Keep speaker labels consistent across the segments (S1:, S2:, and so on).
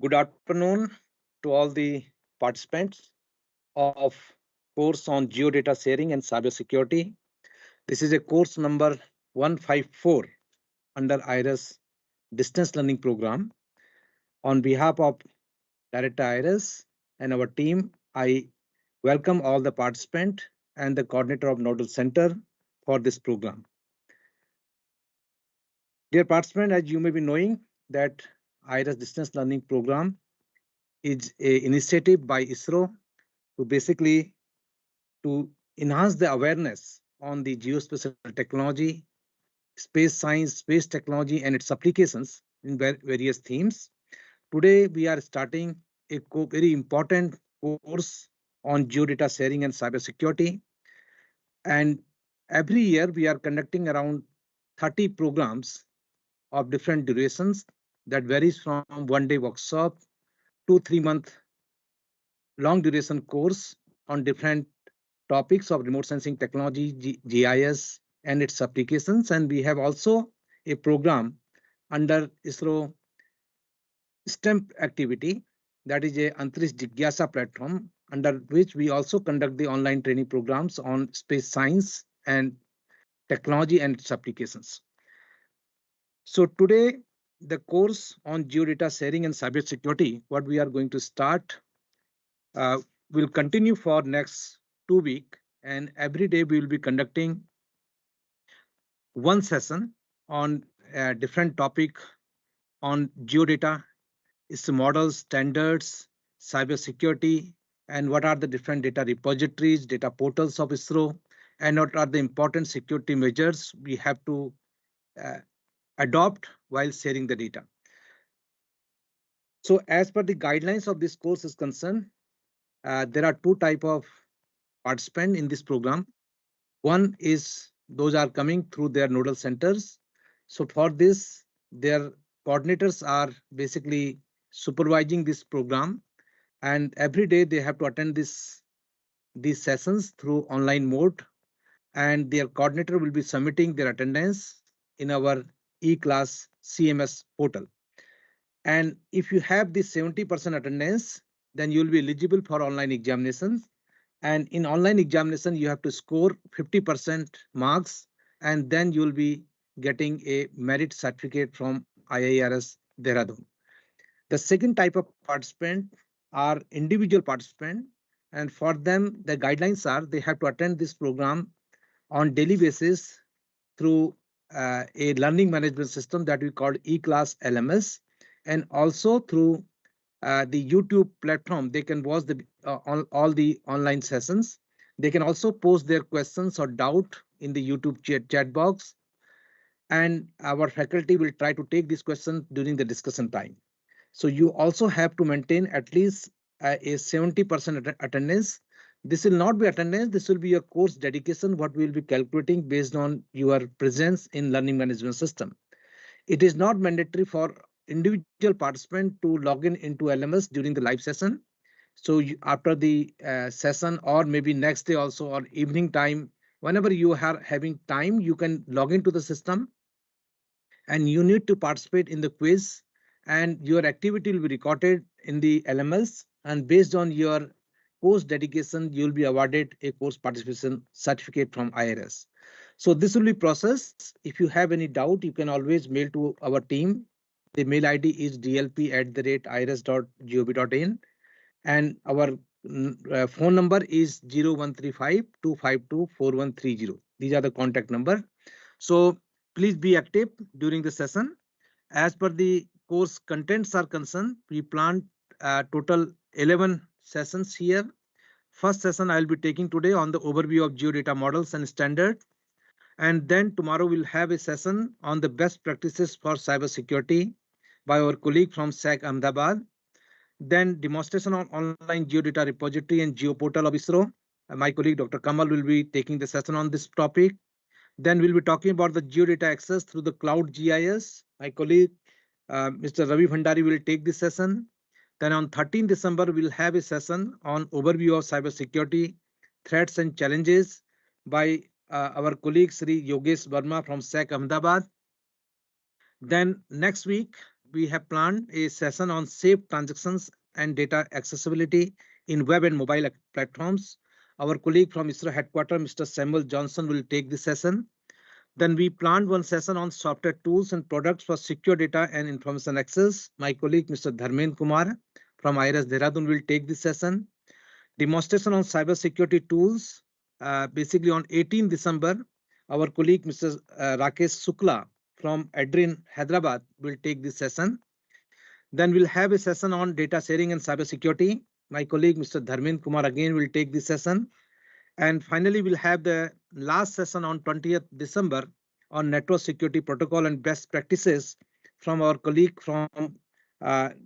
S1: Good afternoon to all the participants of course on geodata sharing and cybersecurity. This is a course number 154 under IRS distance learning program. On behalf of Director IRS and our team, I welcome all the participants and the coordinator of Nodal Center for this program. Dear participants, as you may be knowing that IRS distance learning program is a initiative by ISRO to basically to enhance the awareness on the geospatial technology, space science, space technology, and its applications in various themes. Today, we are starting a very important course on geodata sharing and cybersecurity. And every year, we are conducting around 30 programs of different durations that varies from 1-day workshop to 3-month long duration course on different topics of remote sensing technology, GIS, and its applications. And we have also a program under ISRO STEM activity, that is a Antarish Jigyasa platform, under which we also conduct the online training programs on space science and technology and its applications. So today, the course on geodata sharing and cybersecurity, what we are going to start, will continue for next 2 weeks, and every day we will be conducting one session on a different topic on geodata, its models, standards, cybersecurity, and what are the different data repositories, data portals of ISRO, and what are the important security measures we have to adopt while sharing the data. So as per the guidelines of this course is concerned, there are two types of participants in this program. One is those are coming through their nodal centers. So for this, their coordinators are basically supervising this program, and every day they have to attend these sessions through online mode, and their coordinator will be submitting their attendance in our e-class CMS portal. And if you have this 70% attendance, then you will be eligible for online examinations. And in online examination, you have to score 50% marks, and then you will be getting a merit certificate from IIRS Dehradun. The second type of participant are individual participant, and for them, the guidelines are they have to attend this program on daily basis through a learning management system that we call e-class LMS, and also through the YouTube platform. They can watch all the online sessions. They can also post their questions or doubt in the YouTube chat box, and our faculty will try to take these questions during the discussion time. So you also have to maintain at least a 70% attendance. This will not be attendance, this will be a course dedication, what we will be calculating based on your presence in learning management system. It is not mandatory for individual participant to log in into LMS during the live session. So after the session, or maybe next day also, or evening time, whenever you are having time, you can log into the system, and you need to participate in the quiz, and your activity will be recorded in the LMS, and based on your course dedication, you will be awarded a course participation certificate from IRS. So this will be processed. If you have any doubt, you can always mail to our team. The mail ID is dlp@irs.gov.in, and our phone number is 0135-252-4130. These are the contact number. So please be active during the session. As per the course contents are concerned, we plan total 11 sessions here. First session I will be taking today on the overview of geodata models and standards. And then tomorrow we'll have a session on the best practices for cybersecurity by our colleague from SAC Ahmedabad. Then demonstration on online geodata repository and geoportal of ISRO. My colleague Dr. Kamal will be taking the session on this topic. Then we'll be talking about the geodata access through the cloud GIS. My colleague Mr. Ravi Bhandari will take this session. Then on 13 December, we'll have a session on overview of cybersecurity threats and challenges by our colleague Sri Yogesh Verma from SAC Ahmedabad. Then next week, we have planned a session on safe transactions and data accessibility in web and mobile platforms. Our colleague from ISRO headquarters, Mr. Samuel Johnson, will take this session. Then we planned one session on software tools and products for secure data and information access. My colleague, Mr. Dharmendra Kumar from IIRS Dehradun, will take this session. Demonstration on cybersecurity tools. Basically on 18 December, our colleague, Mr. Rakesh Sukla from ADRIN Hyderabad will take this session. Then we'll have a session on data sharing and cybersecurity. My colleague, Mr. Dharmendra Kumar, again will take this session. And finally, we'll have the last session on 20th December on network security protocol and best practices from our colleague from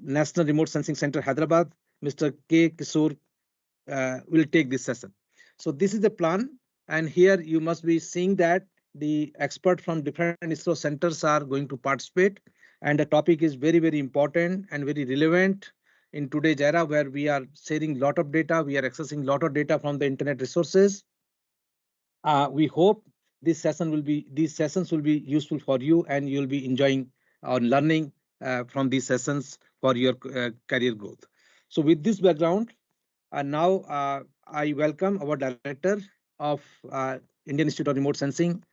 S1: National Remote Sensing Center, Hyderabad, Mr. K. Kishore will take this session. So this is the plan. And here you must be seeing that the experts from different ISRO centers are going to participate. And the topic is very, very important and very relevant in today's era where we are sharing a lot of data. We are accessing a lot of data from the internet resources. We hope these sessions will be useful for you and you'll be enjoying or learning from these sessions for your career growth. So with this background, now I welcome our director of Indian Institute of Remote Sensing,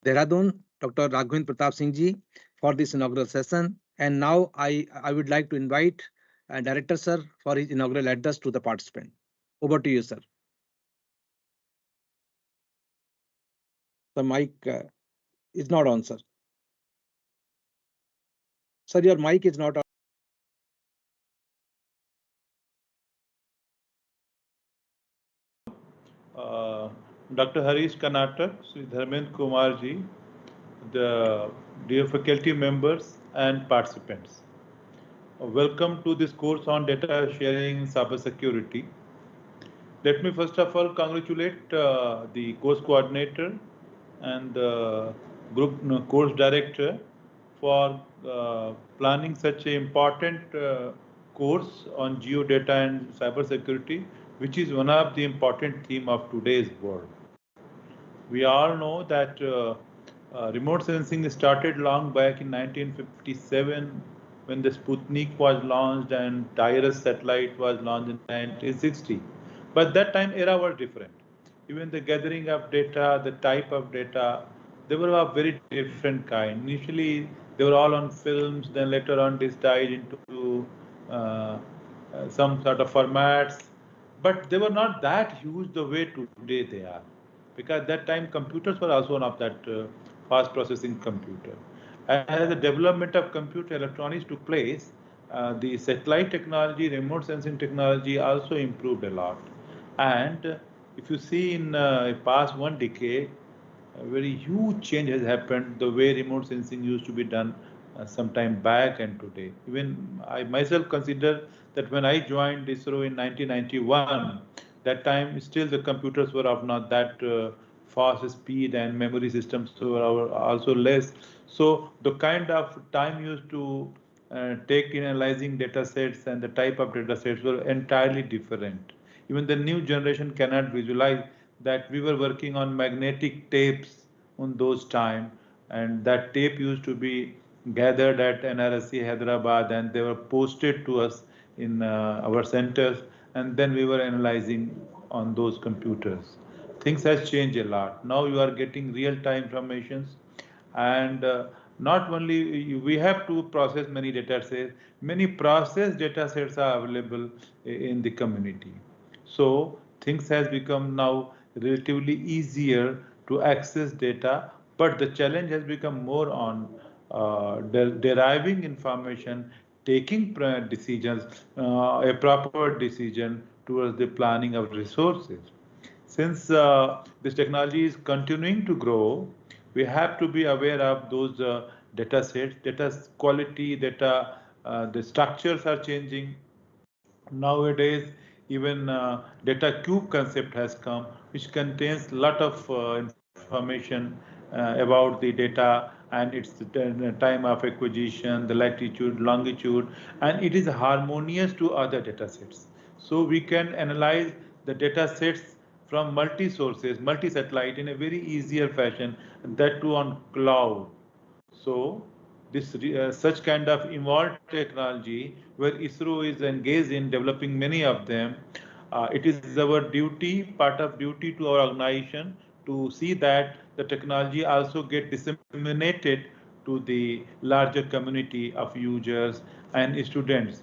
S1: Dehradun, Dr. Raghavendra Pratap Singh ji, for this inaugural session. And now I would like to invite Director Sir for his inaugural address to the participant. Over to you, sir. The mic is not on, sir. Sir, your mic is not on.
S2: Dr. Harish, Karnatak, Sri Dharmendra Kumar ji, the dear faculty members and participants. Welcome to this course on data sharing and cybersecurity. Let me first of all congratulate the course coordinator and the group course director for planning such an important course on geo-data and cybersecurity, which is one of the important theme of today's world. We all know that remote sensing started long back in 1957 when the Sputnik was launched and IIRS satellite was launched in 1960. But that time era was different. Even the gathering of data, the type of data, they were of very different kind. Initially, they were all on films, then later on digitized into some sort of formats. But they were not that huge the way today they are. Because at that time computers were also one of that fast processing computer. As the development of computer electronics took place, the satellite technology, remote sensing technology also improved a lot. And if you see in past 1 decade, a very huge change has happened the way remote sensing used to be done some time back and today. Even I myself consider that when I joined ISRO in 1991, that time still the computers were of not that fast speed and memory systems were also less. So the kind of time used to take in analyzing data sets and the type of data sets were entirely different. Even the new generation cannot visualize that we were working on magnetic tapes on those time, and that tape used to be gathered at NRSC Hyderabad and they were posted to us in our centers, and then we were analyzing on those computers. Things has changed a lot. Now you are getting real-time informations, and not only we have to process many data sets, many processed data sets are available in the community. So things has become now relatively easier to access data, but the challenge has become more on deriving information, taking decisions, a proper decision towards the planning of resources. Since this technology is continuing to grow, we have to be aware of those data sets, data quality, data, the structures are changing. Nowadays, even data cube concept has come, which contains a lot of information about the data and its time of acquisition, the latitude, longitude, and it is harmonious to other data sets. So we can analyze the data sets from multi-sources, multi-satellite in a very easier fashion, that too on cloud. So this such kind of involved technology where ISRO is engaged in developing many of them. It is our duty, part of duty to our organization to see that the technology also get disseminated to the larger community of users and students.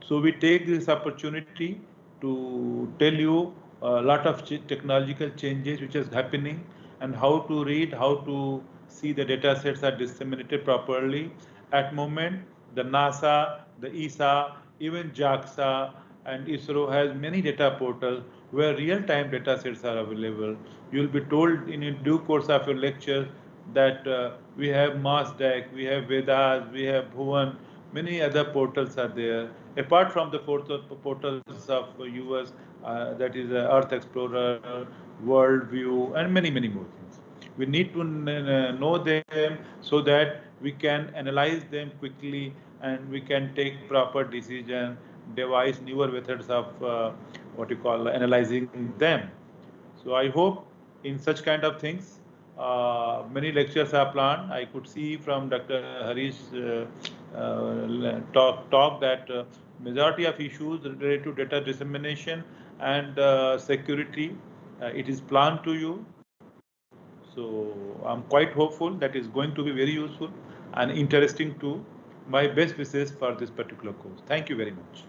S2: So we take this opportunity to tell you a lot of technological changes which is happening and how to read, how to see the data sets are disseminated properly. At moment, the NASA, the ESA, even JAXA and ISRO has many data portals where real-time data sets are available. You will be told in a due course of your lecture that we have MassDeck, we have Vedas, we have Bhuvan, many other portals are there. Apart from the portals of US, that is Earth Explorer, Worldview, and many more things. We need to know them so that we can analyze them quickly and we can take proper decision, devise newer methods of what you call analyzing them. So I hope in such kind of things, many lectures are planned. I could see from Dr. Harish talk that majority of issues related to data dissemination and security, it is planned to you. So I'm quite hopeful that is going to be very useful and interesting too. My best wishes for this particular course. Thank you very much.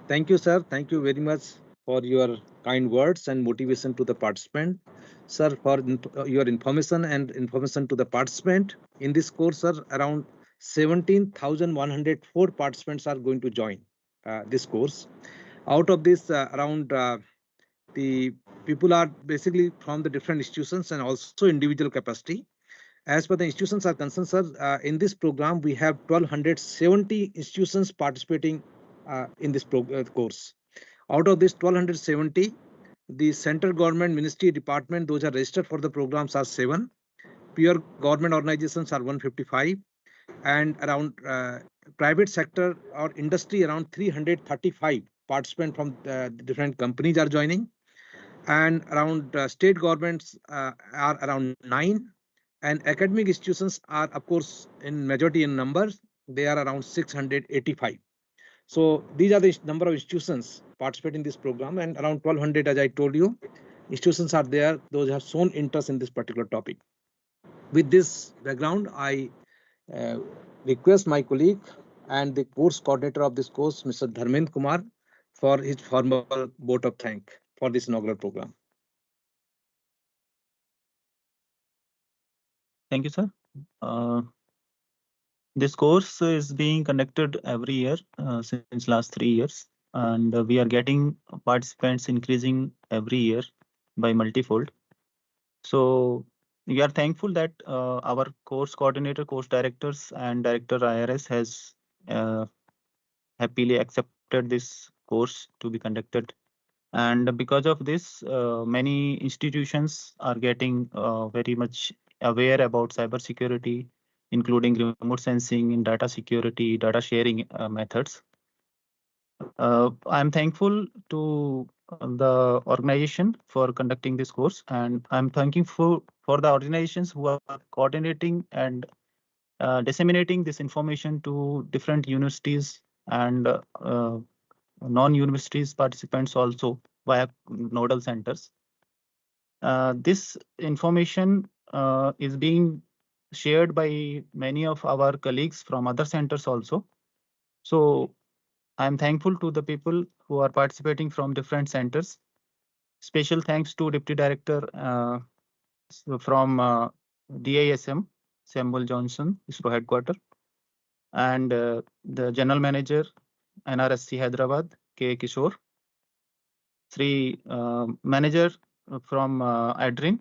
S1: Thank you, sir. Thank you very much for your kind words and motivation to the participant. Sir, for your information to the participant. In this course, sir, around 17,104 participants are going to join this course. Out of this, around the people are basically from the different institutions and also individual capacity. As per the institutions are concerned, sir, in this program, we have 1,270 institutions participating in this course. Out of this 1,270, the central government, ministry, department, those are registered for the programs are 7. Pure government organizations are 155. And around private sector or industry, around 335 participants from the different companies are joining. And around state governments are around 9, and academic institutions are, of course, in majority in numbers, they are around 685. So these are the number of institutions participating in this program, and around 1,200, as I told you, institutions are there, those have shown interest in this particular topic. With this background, I uh, request my colleague and the course coordinator of this course, Mr. Dharmendra Kumar, for his formal vote of thanks for this inaugural program.
S3: Thank you, sir. This course is being conducted every year since last 3 years, and we are getting participants increasing every year by multifold. So we are thankful that our course coordinator, course directors, and director IRS has happily accepted this course to be conducted. And because of this, many institutions are getting very much aware about cybersecurity, including remote sensing and data security, data sharing methods. I'm thankful to the organization for conducting this course, and I'm thanking for the organizations who are coordinating and disseminating this information to different universities and non-universities participants also via nodal centers. This information is being shared by many of our colleagues from other centers also. So I'm thankful to the people who are participating from different centers. Special thanks to Deputy Director from DISM, Samuel Johnson, ISRO headquarter, and the General Manager, NRSC Hyderabad, K. Kishore, Sri Manager from ADRIN,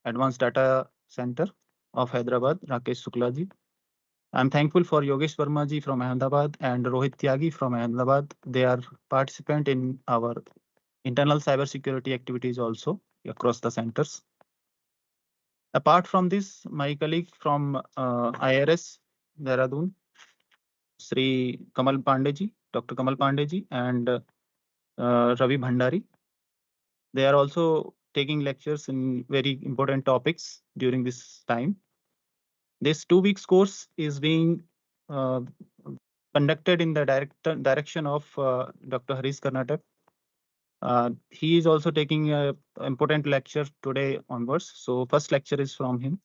S3: Advanced Data Center of Hyderabad, Rakesh Suklaji. I'm thankful for Yogesh Vermaji from Ahmedabad and Rohit Tyagi from Ahmedabad. They are participant in our internal cybersecurity activities also across the centers. Apart from this, my colleague from IIRS, Dehradun, Sri Kamal Pandeji, Dr. Kamal Pandeji, and Ravi Bhandari. They are also taking lectures in very important topics during this time. This 2 weeks course is being uh, conducted in the direction of Dr. Harish Karnatak. He is also taking a important lecture today onwards. So first lecture is from him.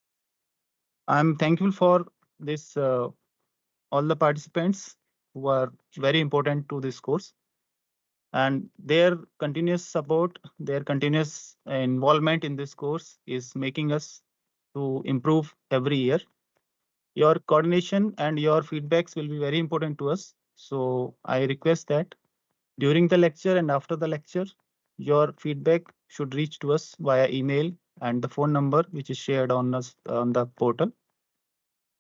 S3: I'm thankful for this all the participants who are very important to this course, and their continuous support, their continuous involvement in this course is making us to improve every year. Your coordination and your feedbacks will be very important to us. So I request that during the lecture and after the lecture, your feedback should reach to us via email and the phone number which is shared on us on the portal.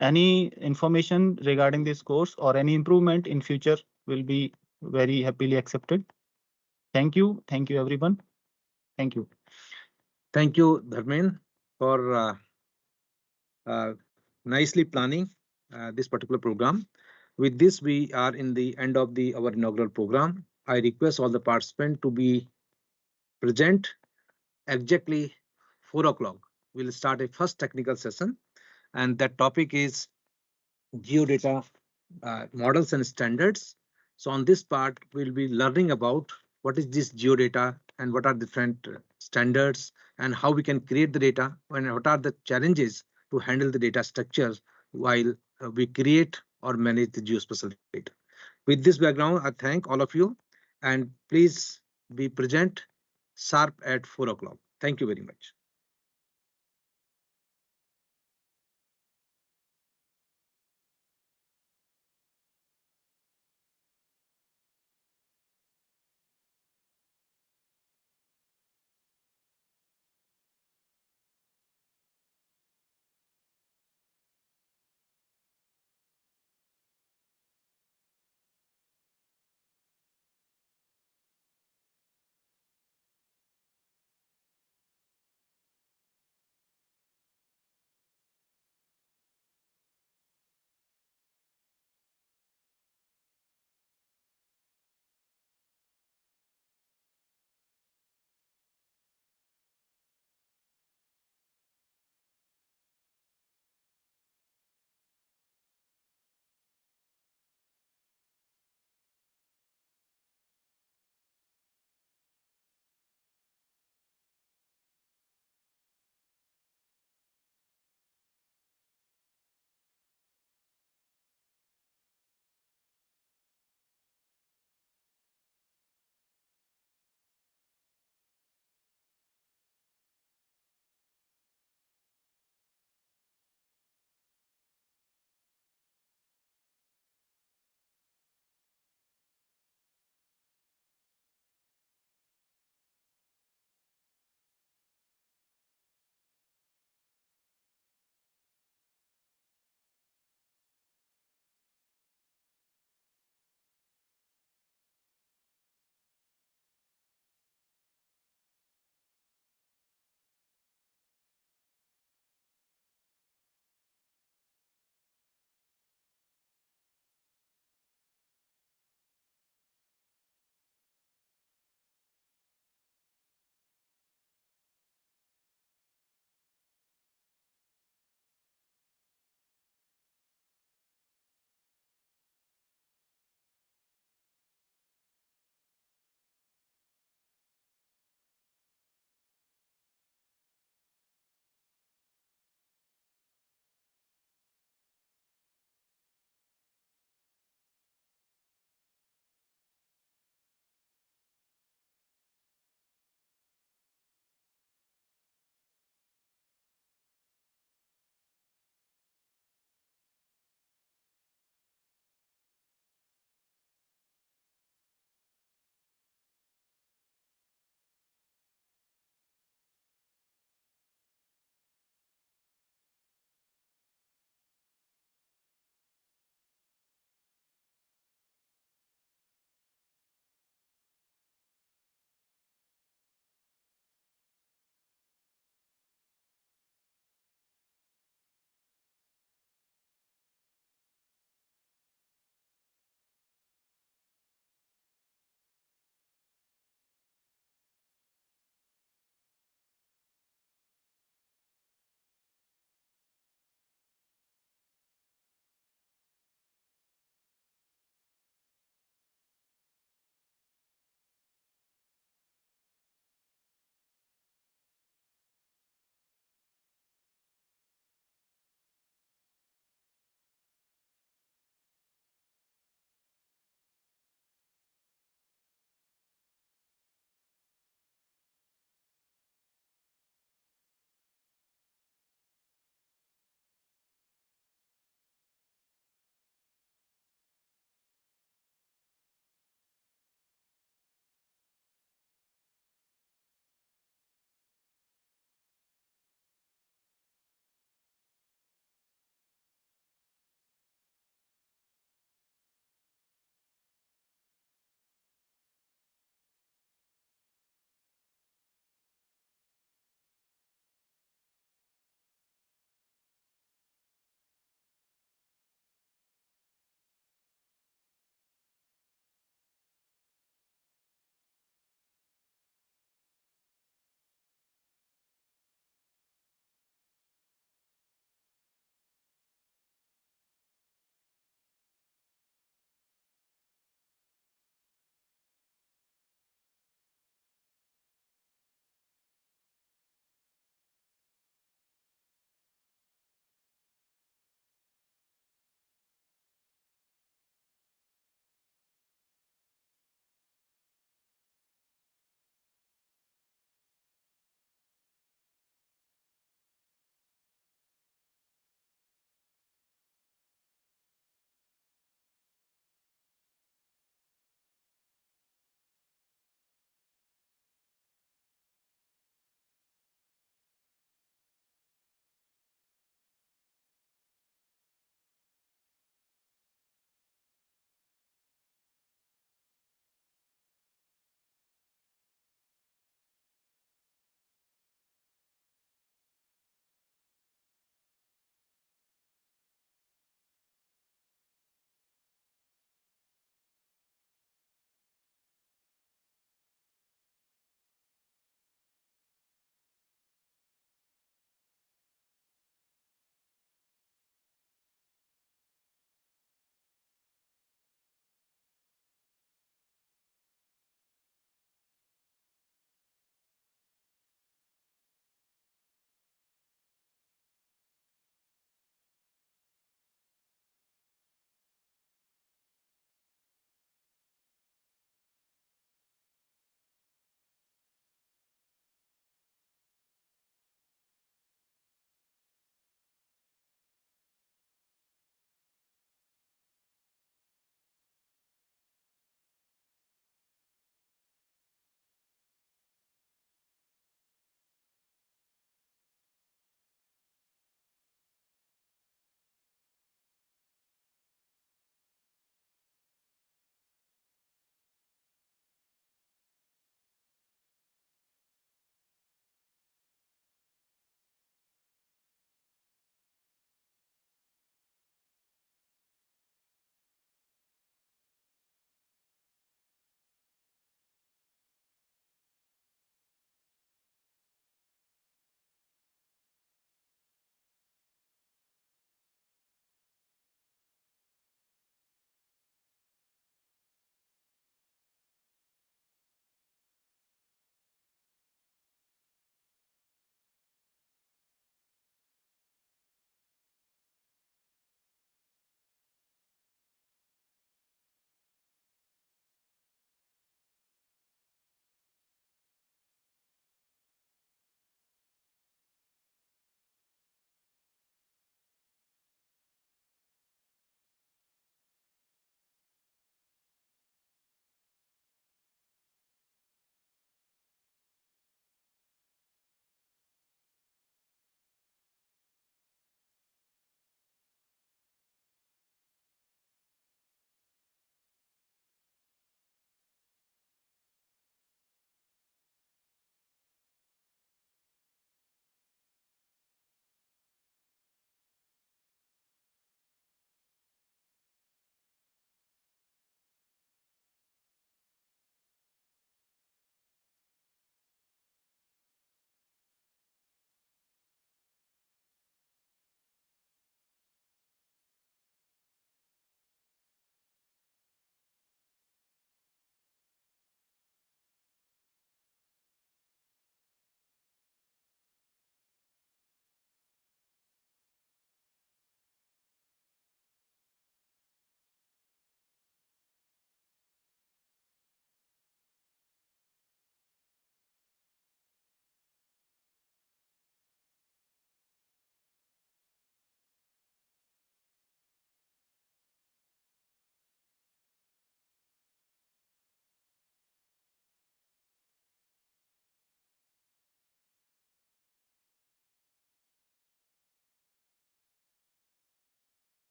S3: Any information regarding this course or any improvement in future will be very happily accepted. Thank you. Thank you, everyone. Thank you.
S1: Thank you, Dharmen, for nicely planning this particular program. With this, we are in the end of our inaugural program. I request all the participants to be present exactly 4 o'clock. We'll start a first technical session, and that topic is Geo-data models and standards. So on this part, we'll be learning about what is this Geo-data and what are different standards and how we can create the data and what are the challenges to handle the data structures while we create or manage the geospatial data. With this background, I thank all of you, and please be present sharp at 4 o'clock. Thank you very much.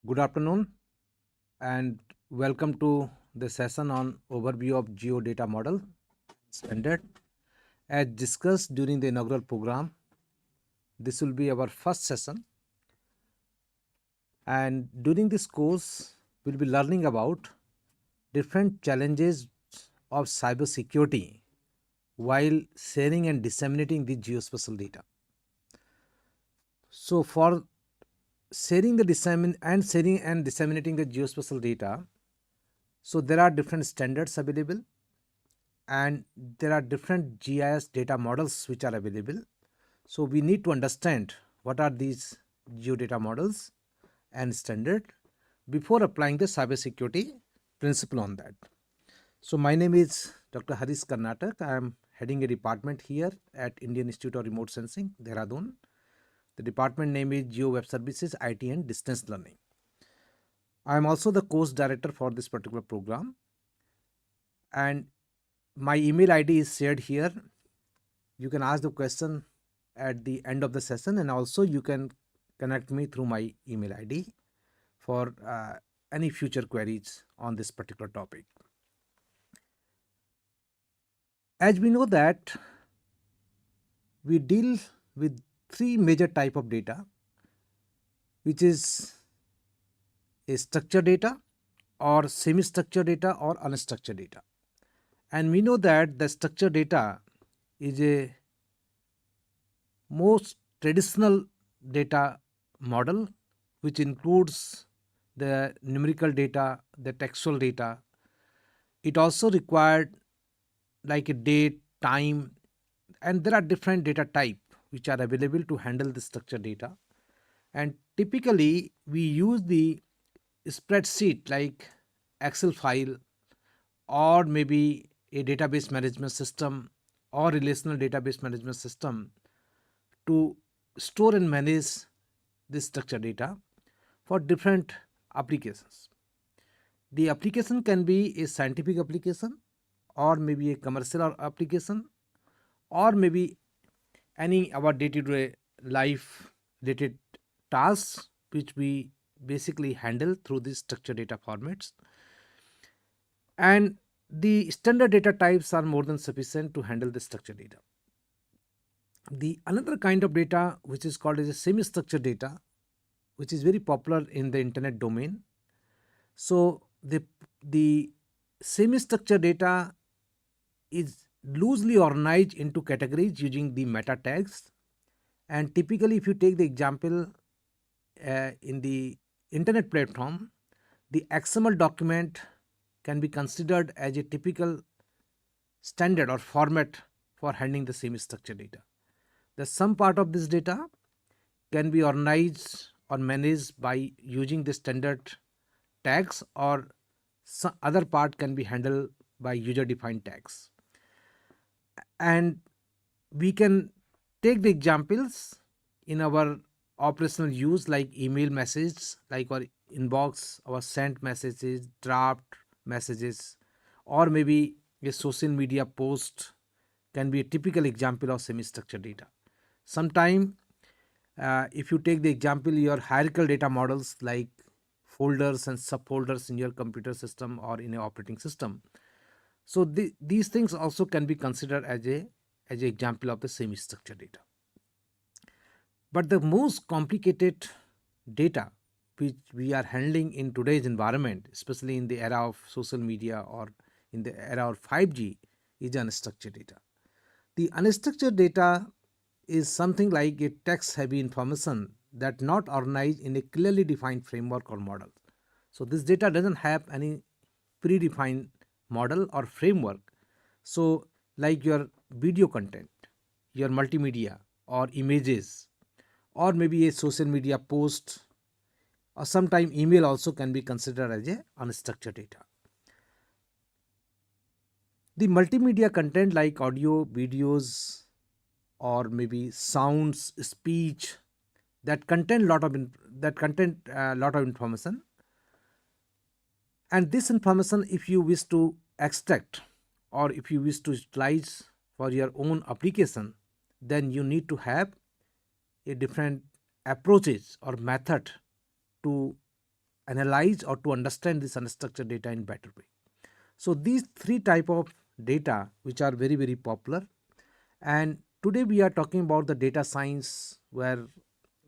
S1: Good afternoon and welcome to the session on overview of Geo-data model standard. As discussed during the inaugural program, this will be our first session, and during this course we'll be learning about different challenges of cybersecurity while sharing and disseminating the geospatial data. So for sharing and disseminating the geospatial data, so there are different standards available and there are different GIS data models which are available. So we need to understand what are these geodata models and standard before applying the cybersecurity principle on that. So my name is Dr. Harish Karnatak. I am heading a department here at Indian Institute of Remote Sensing, Dehradun. The department name is Geo Web Services, IT and Distance Learning. I am also the course director for this particular program, and my email ID is shared here. You can ask the question at the end of the session, and also you can connect me through my email ID for any future queries on this particular topic. As we know that we deal with three major type of data, which is a structured data or semi-structured data or unstructured data. And we know that the structured data is a most traditional data model, which includes the numerical data, the textual data. It also required like a date, time, and there are different data type which are available to handle the structured data. And typically we use the spreadsheet like Excel file or maybe a database management system or relational database management system to store and manage this structured data for different applications. The application can be a scientific application or maybe a commercial application or maybe any our day-to-day life related tasks which we basically handle through these structured data formats. And the standard data types are more than sufficient to handle the structured data. The another kind of data which is called as a semi-structured data, which is very popular in the internet domain. So the semi-structured data is loosely organized into categories using the meta tags. And typically, if you take the example in the internet platform, the XML document can be considered as a typical standard or format for handling the semi-structured data. The some part of this data can be organized or managed by using the standard tags, or some other part can be handled by user-defined tags. And we can take the examples in our operational use like email messages, like our inbox, our sent messages, draft messages, or maybe a social media post can be a typical example of semi-structured data. Sometime if you take the example your hierarchical data models like folders and subfolders in your computer system or in an operating system, so these things also can be considered as an example of the semi-structured data. But the most complicated data which we are handling in today's environment, especially in the era of social media or in the era of 5G, is unstructured data. The unstructured data is something like a text-heavy information that not organized in a clearly defined framework or model. So this data doesn't have any predefined model or framework. So like your video content, your multimedia or images, or maybe a social media post, or sometime email also can be considered as a unstructured data. The multimedia content like audio, videos, or maybe sounds, speech that contain lot of information, and this information if you wish to extract or if you wish to utilize for your own application, then you need to have a different approaches or method to analyze or to understand this unstructured data in better way. So these three type of data which are very, very popular, and today we are talking about the data science, where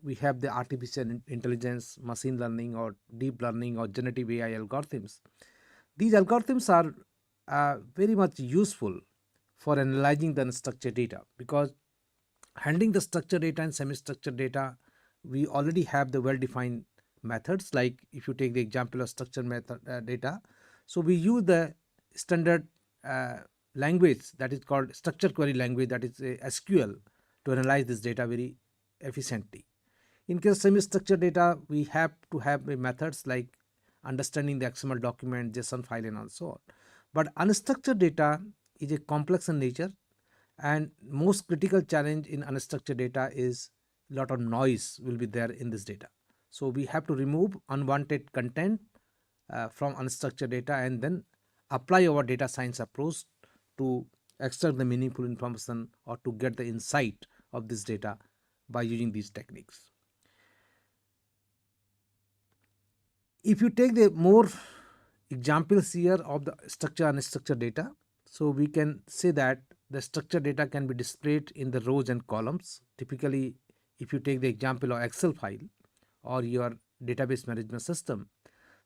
S1: we have the artificial intelligence, machine learning or deep learning or generative AI algorithms. These algorithms are very much useful for analyzing the unstructured data, because handling the structured data and semi-structured data, we already have the well-defined methods. Like if you take the example of structured method data, so we use the standard language that is called structured query language, that is SQL, to analyze this data very efficiently. In case of semi-structured data, we have to have methods like understanding the XML document, JSON file, and so on. But unstructured data is a complex in nature, and most critical challenge in unstructured data is a lot of noise will be there in this data. So we have to remove unwanted content from unstructured data and then apply our data science approach to extract the meaningful information or to get the insight of this data by using these techniques. If you take the more examples here of the structured and unstructured data, so we can say that the structured data can be displayed in the rows and columns. Typically, if you take the example of Excel file or your database management system,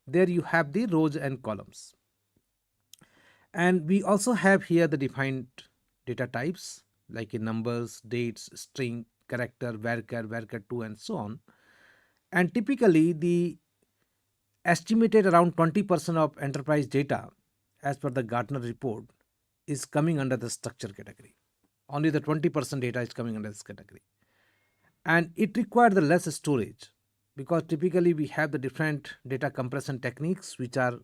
S1: there you have the rows and columns. And we also have here the defined data types like in numbers, dates, string, character, varchar, varchar2, and so on. And typically the estimated around 20% of enterprise data, as per the Gartner report, is coming under the structure category. Only the 20% data is coming under this category. And it requires the less storage, because typically we have the different data compression techniques which are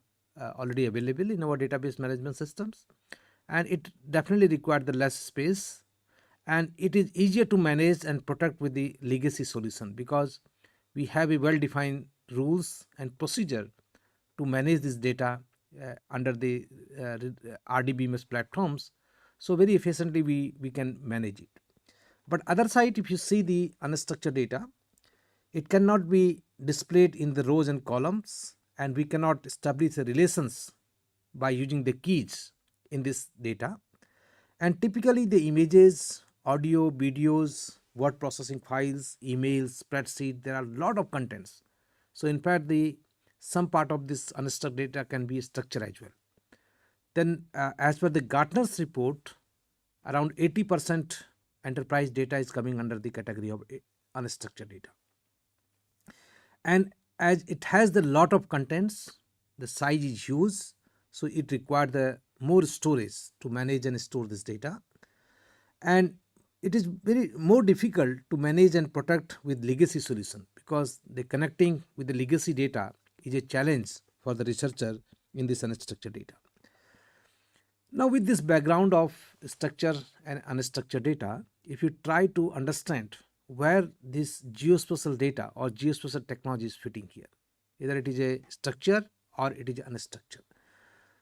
S1: already available in our database management systems, and it definitely requires the less space, and it is easier to manage and protect with the legacy solution, because we have a well-defined rules and procedure to manage this data under the RDBMS platforms. So very efficiently we can manage it. But other side, if you see the unstructured data, it cannot be displayed in the rows and columns, and we cannot establish the relations by using the keys in this data. And typically the images, audio, videos, word processing files, emails, spreadsheet, there are a lot of contents. So in fact, some part of this unstructured data can be structured as well. Then as per the Gartner's report, around 80% enterprise data is coming under the category of unstructured data. And as it has the lot of contents, the size is huge, so it requires the more storage to manage and store this data. And it is very more difficult to manage and protect with legacy solution, because the connecting with the legacy data is a challenge for the researcher in this unstructured data. Now, with this background of structure and unstructured data, if you try to understand where this geospatial data or geospatial technology is fitting here, either it is a structure or it is unstructured.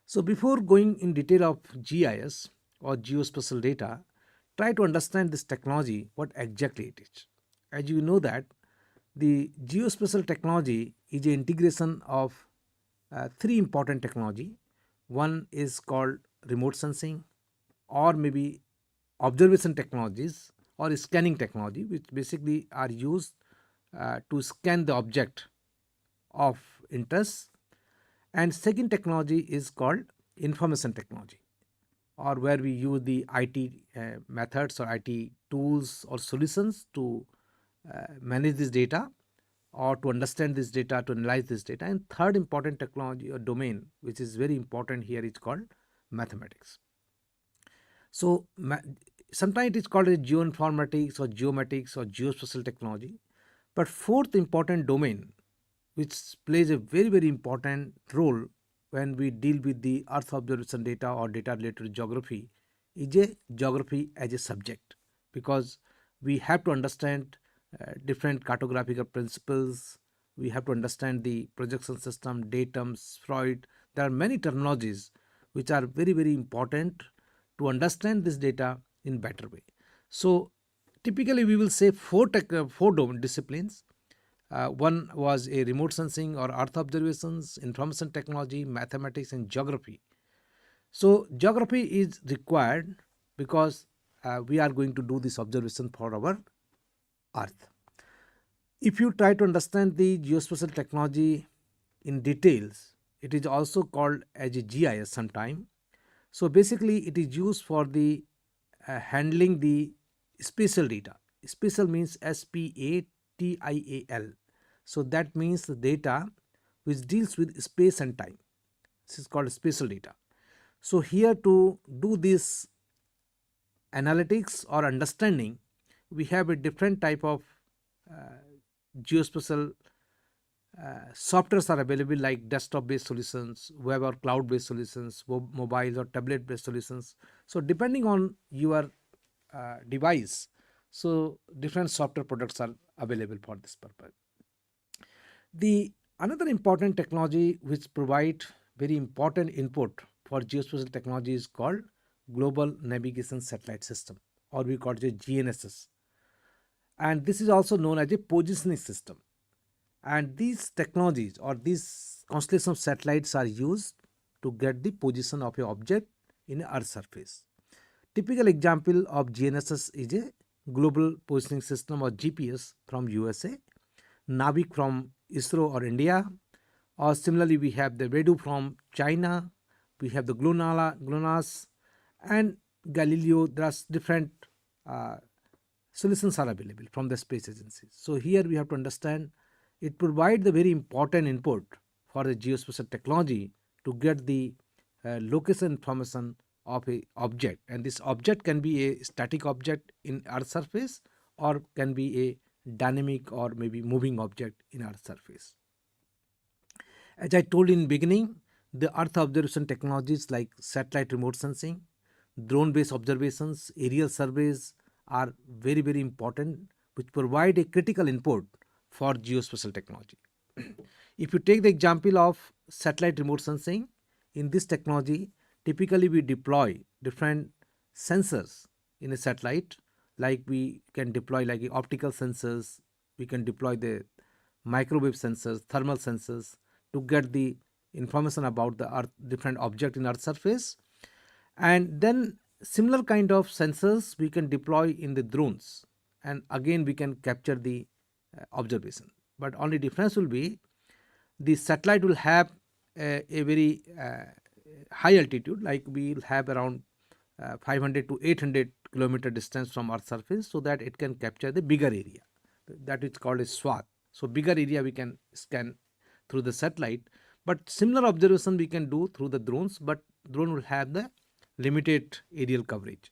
S1: So before going in detail of GIS or geospatial data, try to understand this technology, what exactly it is. As you know that the geospatial technology is an integration of three important technology. One is called remote sensing, or maybe observation technologies, or scanning technology, which basically are used to scan the object of interest. And second technology is called information technology, or where we use the IT methods or IT tools or solutions to manage this data or to understand this data, to analyze this data. And third important technology or domain, which is very important here, is called mathematics. So sometimes it is called as geoinformatics or geomatics or geospatial technology. But fourth important domain, which plays a very, very important role when we deal with the Earth observation data or data related to geography, is a geography as a subject, because we have to understand different cartographical principles. We have to understand the projection system, datums, Freud. There are many terminologies which are very, very important to understand this data in better way. So typically we will say four disciplines. One was a remote sensing or earth observations, information technology, mathematics, and geography. So geography is required because we are going to do this observation for our earth. If you try to understand the geospatial technology in details, it is also called as a GIS sometime. So basically it is used for the handling the spatial data. Spatial means SPATIAL. So that means the data which deals with space and time. This is called spatial data. So here to do this analytics or understanding, we have a different type of geospatial softwares are available, like desktop based solutions, web or cloud based solutions, mobile or tablet based solutions. So depending on your device, so different software products are available for this purpose. The another important technology which provide very important input for geospatial technology is called Global Navigation Satellite System, or we call it GNSS, and this is also known as a positioning system. And these technologies or these constellation of satellites are used to get the position of a object in a Earth's surface. Typical example of GNSS is a Global Positioning System or GPS from USA, Navik from ISRO or India, or similarly we have the Redu from China, we have the GLONASS and Galileo. There are different solutions are available from the space agencies. So here we have to understand it provides the very important input for the geospatial technology to get the location information of a object, and this object can be a static object in Earth surface or can be a dynamic or maybe moving object in Earth surface. As I told in beginning, the Earth observation technologies like satellite remote sensing, drone based observations, aerial surveys are very important, which provide a critical input for geospatial technology. If you take the example of satellite remote sensing, in this technology typically we deploy different sensors in a satellite, like we can deploy like optical sensors, we can deploy the microwave sensors, thermal sensors to get the information about the earth, different object in earth surface. And then similar kind of sensors we can deploy in the drones, and again we can capture the observation. But only difference will be the satellite will have a very high altitude, like we will have around 500 to 800 kilometer distance from earth surface, so that it can capture the bigger area, that is called a swath. So bigger area we can scan through the satellite, but similar observation we can do through the drones, but drone will have the limited aerial coverage.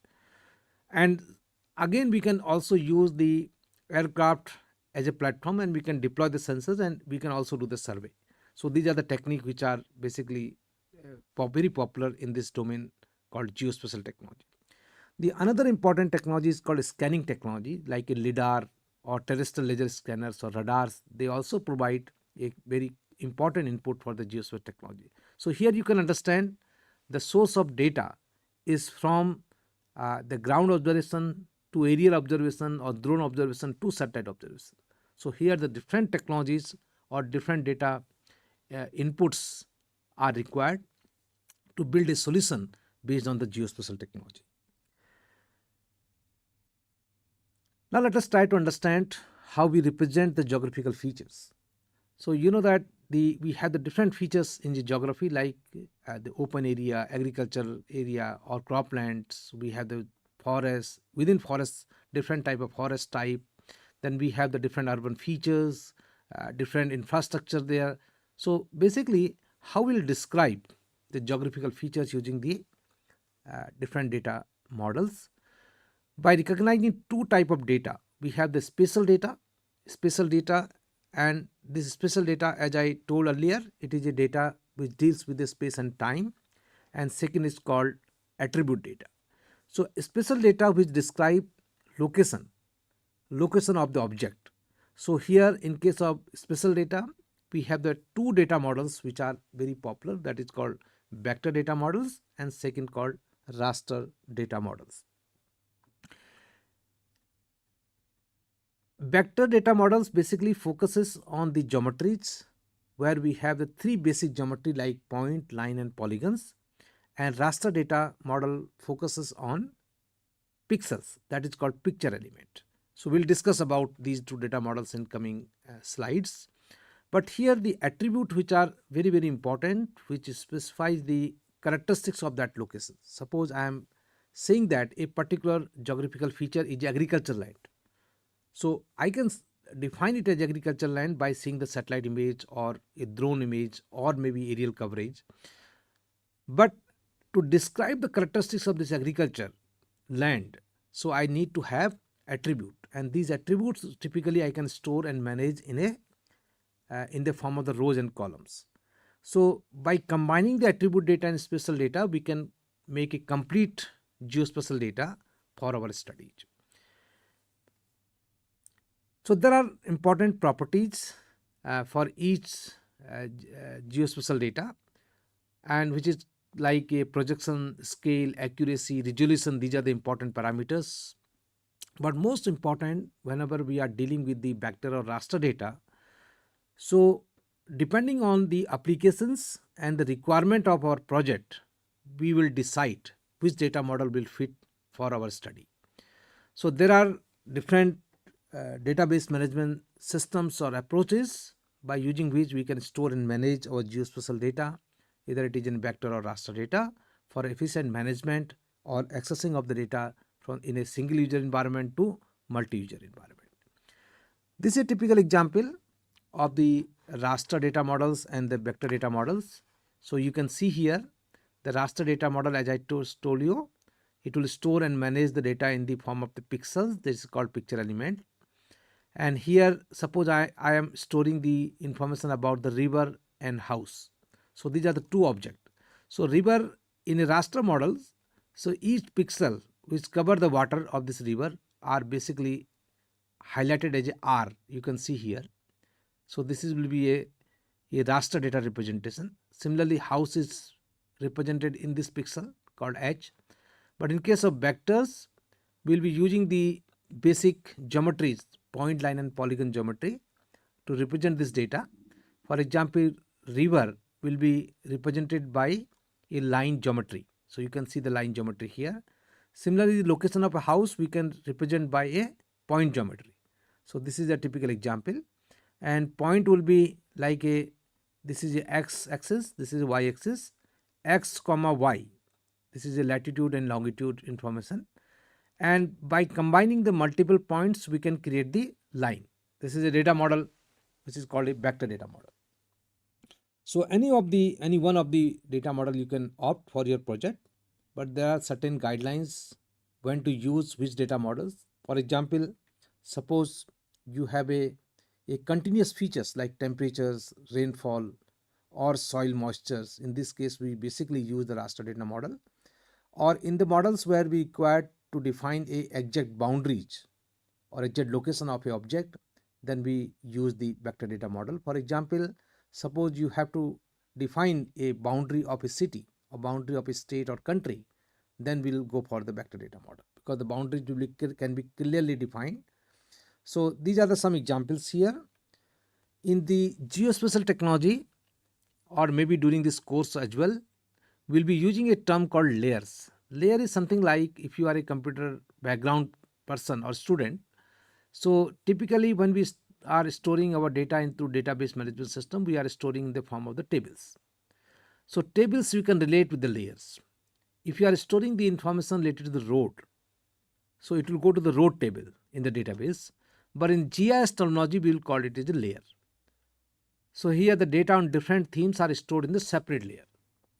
S1: And again we can also use the aircraft as a platform, and we can deploy the sensors, and we can also do the survey. So these are the techniques which are basically very popular in this domain called geospatial technology. The another important technology is called scanning technology, like a lidar or terrestrial laser scanners or radars. They also provide a very important input for the geospatial technology. So here you can understand the source of data is from the ground observation to aerial observation or drone observation to satellite observation. So here the different technologies or different data inputs are required to build a solution based on the geospatial technology. Now let us try to understand how we represent the geographical features. So you know that we have the different features in the geography, like the open area, agricultural area or croplands. We have the forests, within forests different type of forest type. Then we have the different urban features, different infrastructure there. So basically how we'll describe the geographical features using the different data models. By recognizing two type of data, we have the spatial data, and this spatial data, as I told earlier, it is a data which deals with the space and time, and second is called attribute data. So spatial data which describe location of the object. So here in case of spatial data, we have the two data models which are very popular, that is called vector data models and second called raster data models. Vector data models basically focuses on the geometries where we have the three basic geometry like point, line and polygons, and raster data model focuses on pixels, that is called picture element. So we'll discuss about these two data models in coming slides. But here the attribute which are very important, which specifies the characteristics of that location. Suppose I am saying that a particular geographical feature is agricultural land. So I can define it as agricultural land by seeing the satellite image or a drone image or maybe aerial coverage. But to describe the characteristics of this agriculture land, so I need to have attribute, and these attributes typically I can store and manage in the form of the rows and columns. So by combining the attribute data and spatial data, we can make a complete geospatial data for our study. So there are important properties for each geospatial data, and which is like a projection, scale, accuracy, resolution. These are the important parameters. But most important, whenever we are dealing with the vector or raster data, so depending on the applications and the requirement of our project, we will decide which data model will fit for our study. So there are different database management systems or approaches by using which we can store and manage our geospatial data, either it is in vector or raster data, for efficient management or accessing of the data from in a single user environment to multi-user environment. This is a typical example of the raster data models and the vector data models. So you can see here the raster data model, as I told you, it will store and manage the data in the form of the pixels. This is called picture element. And here suppose I am storing the information about the river and house. So these are the two objects. So river in a raster model, so each pixel which cover the water of this river are basically highlighted as a R. You can see here. So this will be a raster data representation. Similarly, house is represented in this pixel called H. But in case of vectors, we will be using the basic geometries, point, line and polygon geometry to represent this data. For example, river will be represented by a line geometry. So you can see the line geometry here. Similarly, the location of a house we can represent by a point geometry. So this is a typical example. And point will be like this is a x axis, this is a y axis, x comma y. This is a latitude and longitude information. And by combining the multiple points, we can create the line. This is a data model which is called a vector data model. So any one of the data model you can opt for your project, but there are certain guidelines when to use which data models. For example, suppose you have a continuous features like temperatures, rainfall or soil moistures. In this case, we basically use the raster data model. Or in the models where we require to define a exact boundaries or exact location of a object, then we use the vector data model. For example, suppose you have to define a boundary of a city, a boundary of a state or country, then we'll go for the vector data model because the boundaries can be clearly defined. So these are some examples here. In the geospatial technology, or maybe during this course as well, we'll be using a term called layers. Layer is something like if you are a computer background person or student. So typically when we are storing our data into database management system, we are storing in the form of the tables. So tables you can relate with the layers. If you are storing the information related to the road, so it will go to the road table in the database. But in GIS terminology, we will call it as a layer. So here the data on different themes are stored in the separate layer.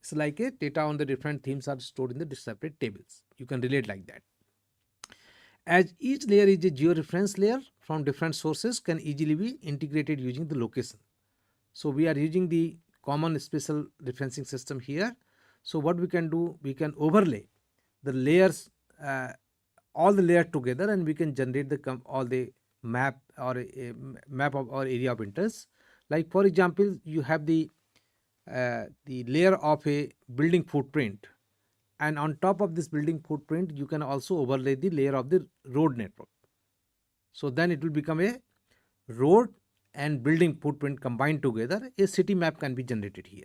S1: It's like a data on the different themes are stored in the separate tables. You can relate like that. As each layer is a georeference layer from different sources can easily be integrated using the location. So we are using the common spatial referencing system here. So what we can do, we can overlay the layers, all the layers together, and we can generate all the map or a map of our area of interest. Like for example, you have the layer of a building footprint, and on top of this building footprint you can also overlay the layer of the road network. So then it will become a road and building footprint combined together. A city map can be generated here.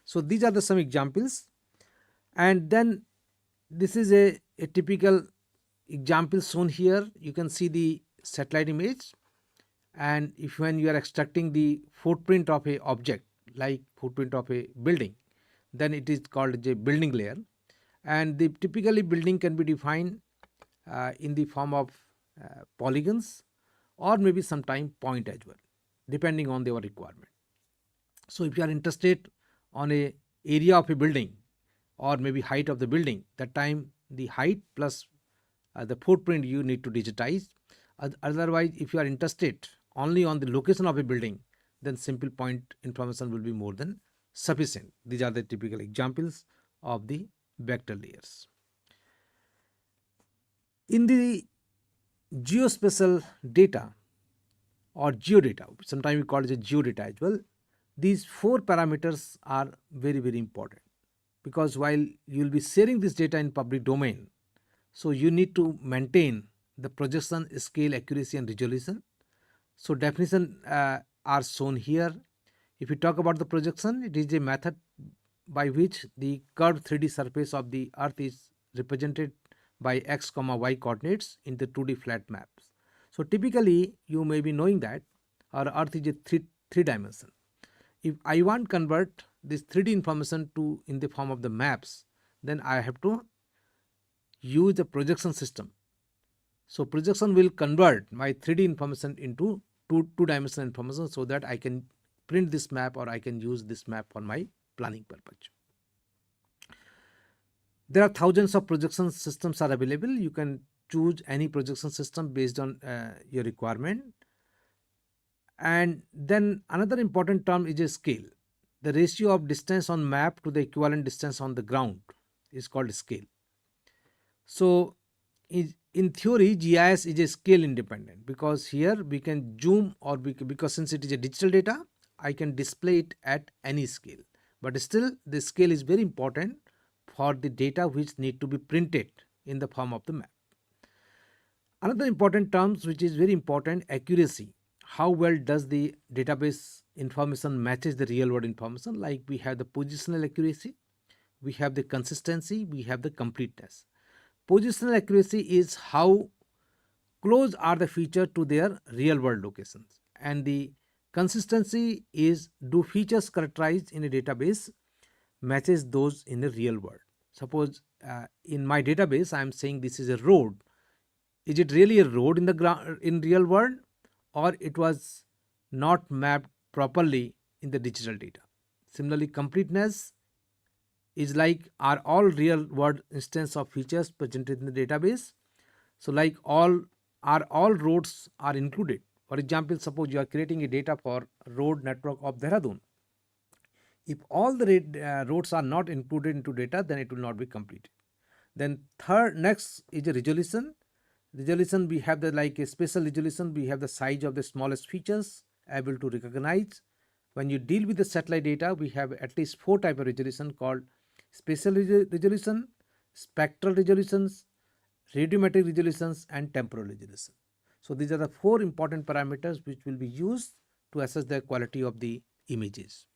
S1: So these are the some examples. And then this is a typical example shown here. You can see the satellite image, and if when you are extracting the footprint of a object like footprint of a building, then it is called a building layer. And the typically building can be defined in the form of polygons or maybe sometime point as well, depending on their requirement. So if you are interested on a area of a building or maybe height of the building, that time the height plus the footprint you need to digitize. Otherwise, if you are interested only on the location of a building, then simple point information will be more than sufficient. These are the typical examples of the vector layers. In the geospatial data or geodata, sometimes we call it a geodata as well, these 4 parameters are very, very important, because while you will be sharing this data in public domain, so you need to maintain the projection, scale, accuracy and resolution. So definition are shown here. If we talk about the projection, it is a method by which the curved 3D surface of the earth is represented by x, y coordinates in the 2D flat maps. So typically you may be knowing that our earth is a three dimension. If I want to convert this 3D information to in the form of the maps, then I have to use the projection system. So projection will convert my 3D information into two-dimensional information, so that I can print this map or I can use this map for my planning purpose. There are thousands of projection systems are available. You can choose any projection system based on your requirement. And then another important term is a scale. The ratio of distance on map to the equivalent distance on the ground is called scale. So in theory, GIS is a scale independent, because here we can zoom, or because since it is a digital data, I can display it at any scale. But still the scale is very important for the data which need to be printed in the form of the map. Another important terms which is very important, accuracy. How well does the database information matches the real world information? Like we have the positional accuracy, we have the consistency, we have the completeness. Positional accuracy is how close are the features to their real world locations, and the consistency is do features characterized in a database matches those in the real world. Suppose in my database I am saying this is a road. Is it really a road in the ground in real world, or it was not mapped properly in the digital data? Similarly, completeness is like, are all real world instance of features presented in the database? So like all roads are included. For example, suppose you are creating a data for road network of Dehradun. If all the roads are not included into data, then it will not be completed. Then next is a resolution. Resolution, we have the like a spatial resolution, we have the size of the smallest features able to recognize. When you deal with the satellite data, we have at least 4 types of resolution called spatial resolution, spectral resolutions, radiometric resolutions and temporal resolution. So these are the 4 important parameters which will be used to assess the quality of the images.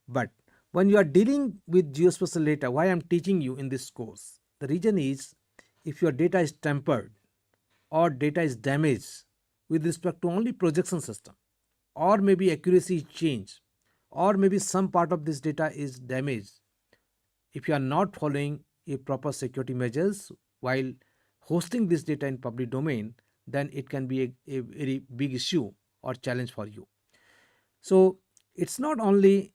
S1: But when you are dealing with geospatial data, why I am teaching you in this course? The reason is, if your data is tampered or data is damaged with respect to only projection system, or maybe accuracy is changed, or maybe some part of this data is damaged, if you are not following a proper security measures while hosting this data in public domain, then it can be a very big issue or challenge for you. So it's not only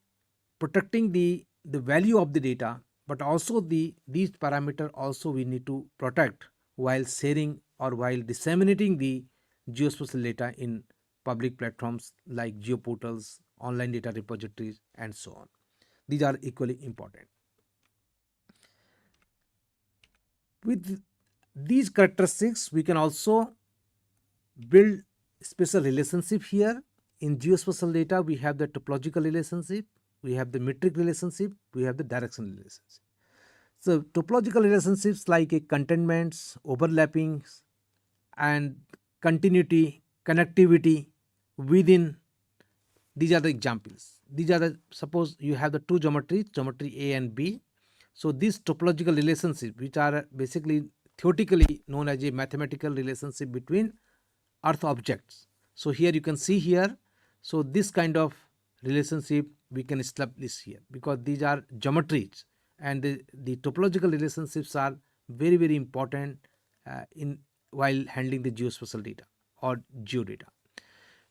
S1: protecting the value of the data, but also these parameters also we need to protect while sharing or while disseminating the geospatial data in public platforms like geoportals, online data repositories and so on. These are equally important. With these characteristics, we can also build special relationship here. In geospatial data, we have the topological relationship, we have the metric relationship, we have the directional relationship. So topological relationships like a containments, overlappings and continuity connectivity within. These are the examples. These are the, suppose you have the two geometries, geometry A and B. So these topological relationships, which are basically theoretically known as a mathematical relationship between earth objects. So here you can see here, so this kind of relationship we can establish here, because these are geometries, and the topological relationships are very, very important in while handling the geospatial data or geodata.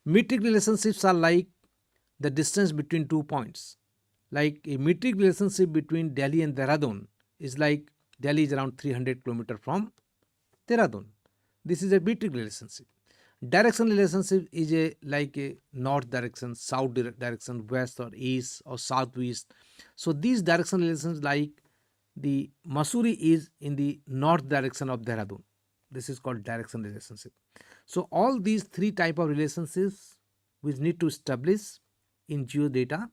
S1: Metric relationships are like the distance between 2 points. Like a metric relationship between Delhi and Dehradun is like Delhi is around 300 km from Dehradun. This is a metric relationship. Direction relationship is a like a north direction, south direction, west or east or southwest. So these direction relations, like the Mussoorie is in the north direction of Dehradun. This is called direction relationship. So all these three type of relationships we need to establish in geodata,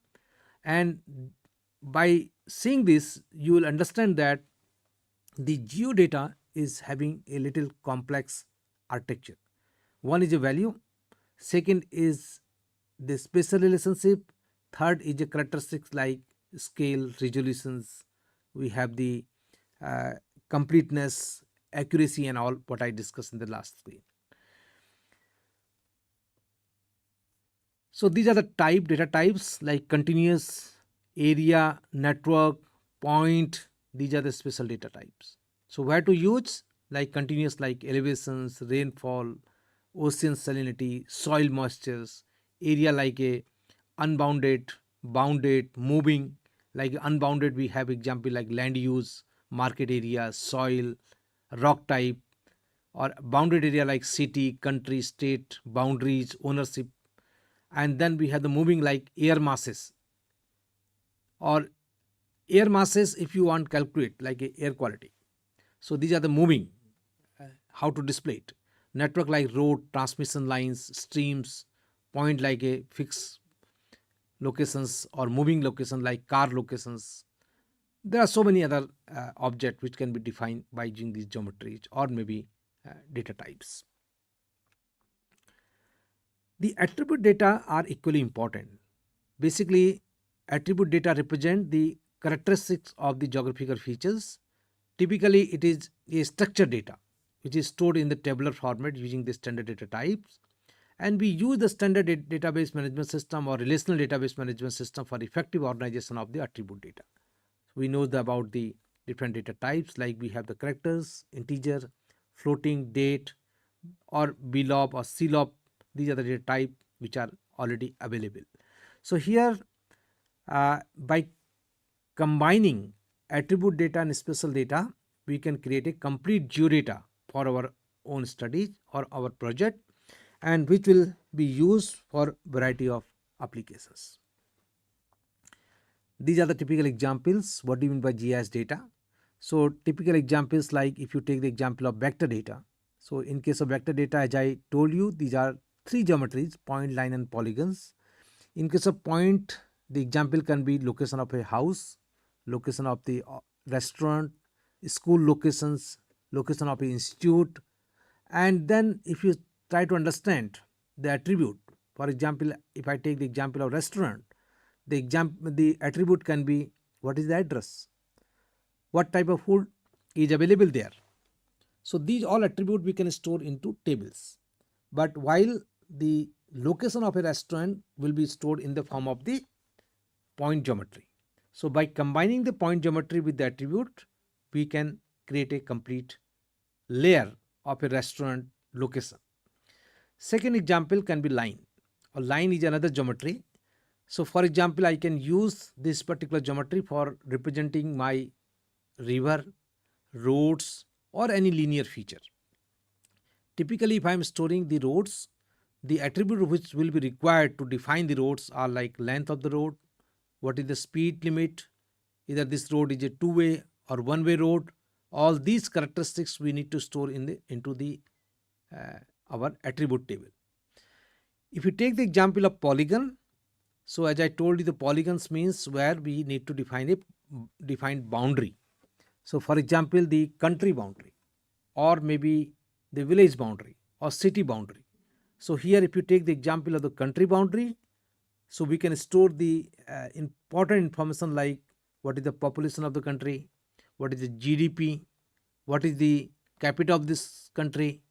S1: and by seeing this you will understand that the geodata is having a little complex architecture. One is a value, second is the spatial relationship, third is a characteristics like scale, resolutions, we have the completeness, accuracy and all what I discussed in the last screen. So these are the data types like continuous, area, network, point. These are the special data types. So where to use? Like continuous, like elevations, rainfall, ocean salinity, soil moistures. Area like a unbounded, bounded, moving. Like unbounded, we have example like land use, market area, soil, rock type, or bounded area like city, country, state, boundaries, ownership. And then we have the moving like air masses, or air masses if you want calculate like air quality. So these are the moving, how to display it. Network like road, transmission lines, streams, point like a fixed locations, or moving location like car locations. There are so many other objects which can be defined by using these geometries or maybe data types. The attribute data are equally important. Basically, attribute data represent the characteristics of the geographical features. Typically, it is a structured data which is stored in the tabular format using the standard data types. And we use the standard database management system or relational database management system for effective organization of the attribute data. We know about the different data types, like we have the characters, integer, floating, date, or blob or clob. These are the data type which are already available. So here by combining attribute data and spatial data, we can create a complete geodata for our own studies or our project, and which will be used for variety of applications. These are the typical examples. What do you mean by GIS data? So typical examples, like if you take the example of vector data. So in case of vector data, as I told you, these are three geometries: point, line and polygons. In case of point, the example can be location of a house, location of the restaurant, school locations, location of an institute. And then if you try to understand the attribute, for example, if I take the example of restaurant, the attribute can be what is the address, what type of food is available there. So these all attribute we can store into tables. But while the location of a restaurant will be stored in the form of the point geometry. So by combining the point geometry with the attribute, we can create a complete layer of a restaurant location. Second example can be line. A line is another geometry. So for example, I can use this particular geometry for representing my river, roads, or any linear feature. Typically, if I am storing the roads, the attribute which will be required to define the roads are like length of the road, what is the speed limit, either this road is a two-way or one-way road. All these characteristics we need to store into the our attribute table. If you take the example of polygon, so as I told you, the polygons means where we need to define a defined boundary. So for example, the country boundary, or maybe the village boundary or city boundary. So here if you take the example of the country boundary, so we can store the important information like what is the population of the country, what is the GDP, what is the capita of this country.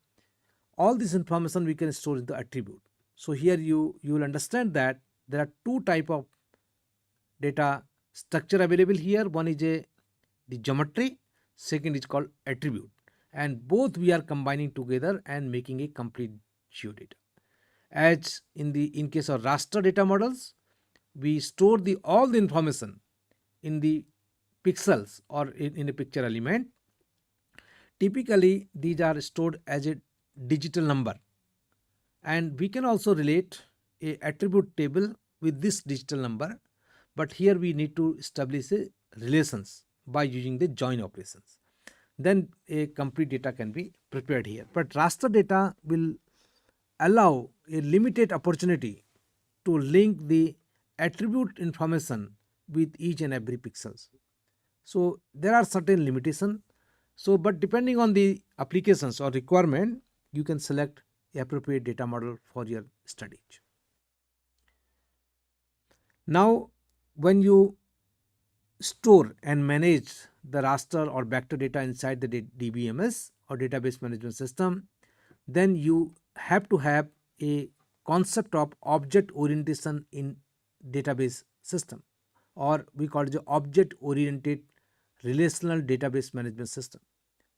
S1: All this information we can store in the attribute. So here you will understand that there are two type of data structure available here. One is the geometry, second is called attribute, and both we are combining together and making a complete geodata. As in case of raster data models, we store the all the information in the pixels or in a picture element. Typically these are stored as a digital number, and we can also relate a attribute table with this digital number, but here we need to establish a relations by using the join operations. Then a complete data can be prepared here. But raster data will allow a limited opportunity to link the attribute information with each and every pixels. So there are certain limitations. So but depending on the applications or requirement, you can select the appropriate data model for your study. Now when you store and manage the raster or vector data inside the DBMS or database management system, then you have to have a concept of object orientation in database system, or we call it the object oriented relational database management system.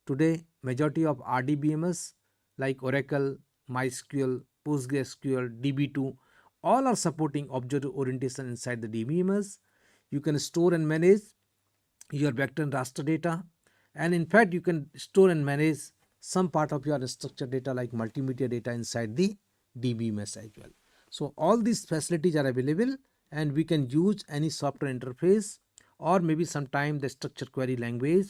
S1: Today majority of RDBMS like Oracle, MySQL, PostgreSQL, DB2 all are supporting object orientation inside the DBMS. You can store and manage your vector and raster data, and in fact you can store and manage some part of your structured data like multimedia data inside the DBMS as well. So all these facilities are available, and we can use any software interface or maybe sometime the structured query language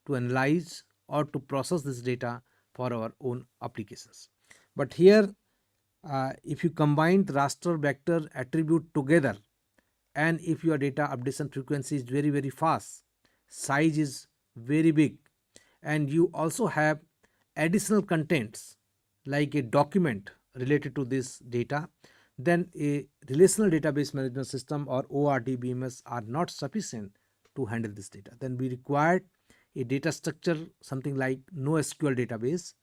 S1: to analyze or to process this data for our own applications. But here if you combine the raster, vector, attribute together, and if your data updation frequency is very fast, size is very big, and you also have additional contents like a document related to this data, then a relational database management system or ORDBMS are not sufficient to handle this data. Then we require a data structure something like NoSQL database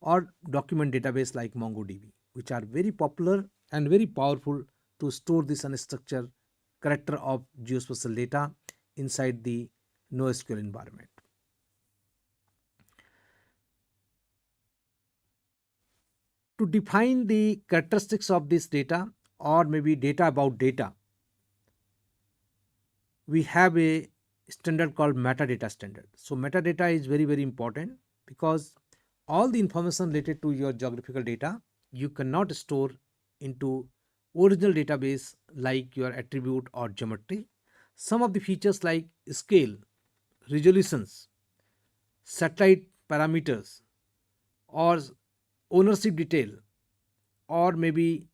S1: or document database like MongoDB, which are very popular and very powerful to store this unstructured character of geospatial data inside the NoSQL environment. To define the characteristics of this data or maybe data about data, we have a standard called metadata standard. So metadata is very important because all the information related to your geographical data you cannot store into original database like your attribute or geometry. Some of the features like scale, resolutions, satellite parameters, or ownership detail, or maybe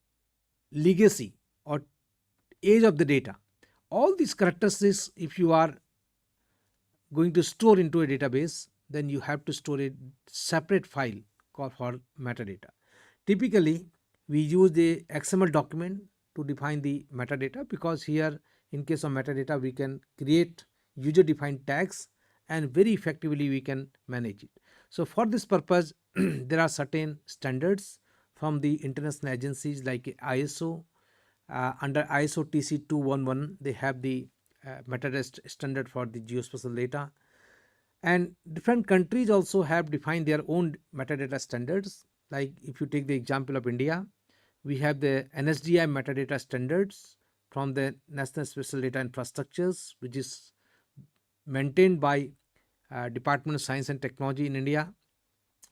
S1: legacy or age of the data, all these characteristics if you are going to store into a database, then you have to store a separate file called for metadata. Typically we use the XML document to define the metadata, because here in case of metadata we can create user defined tags and very effectively we can manage it. So for this purpose there are certain standards from the international agencies like ISO. Under ISO TC 211 they have the metadata standard for the geospatial data, and different countries also have defined their own metadata standards. Like if you take the example of India, we have the NSDI metadata standards from the National Spatial Data Infrastructures, which is maintained by Department of Science and Technology in India.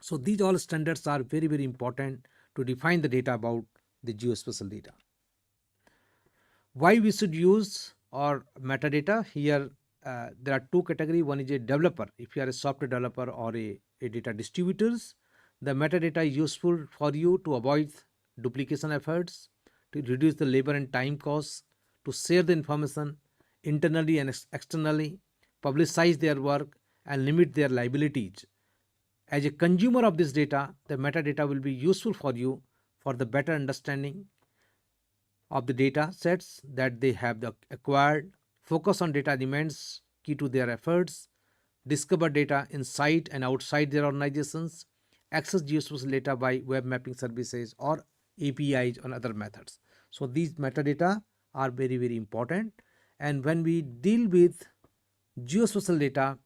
S1: So these all standards are very important to define the data about the geospatial data. Why we should use or metadata here? There are two categories. One is a developer. If you are a software developer or a data distributors, the metadata is useful for you to avoid duplication efforts, to reduce the labor and time costs, to share the information internally and externally, publicize their work and limit their liabilities. As a consumer of this data, the metadata will be useful for you for the better understanding of the data sets that they have acquired, focus on data remains key to their efforts, discover data inside and outside their organizations, access geospatial data by web mapping services or APIs or other methods. So these metadata are very, very important. And when we deal with geospatial data,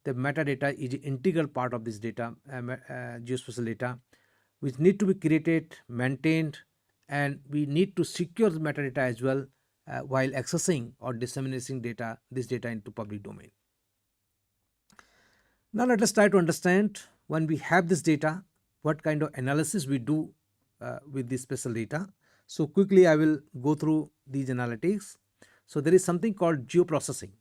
S1: the metadata is an integral part of this data, geospatial data, which need to be created, maintained, and we need to secure the metadata as well while accessing or disseminating this data into public domain. Now let us try to understand, when we have this data, what kind of analysis we do with this special data. So quickly I will go through these analytics. So there is something called geoprocessing.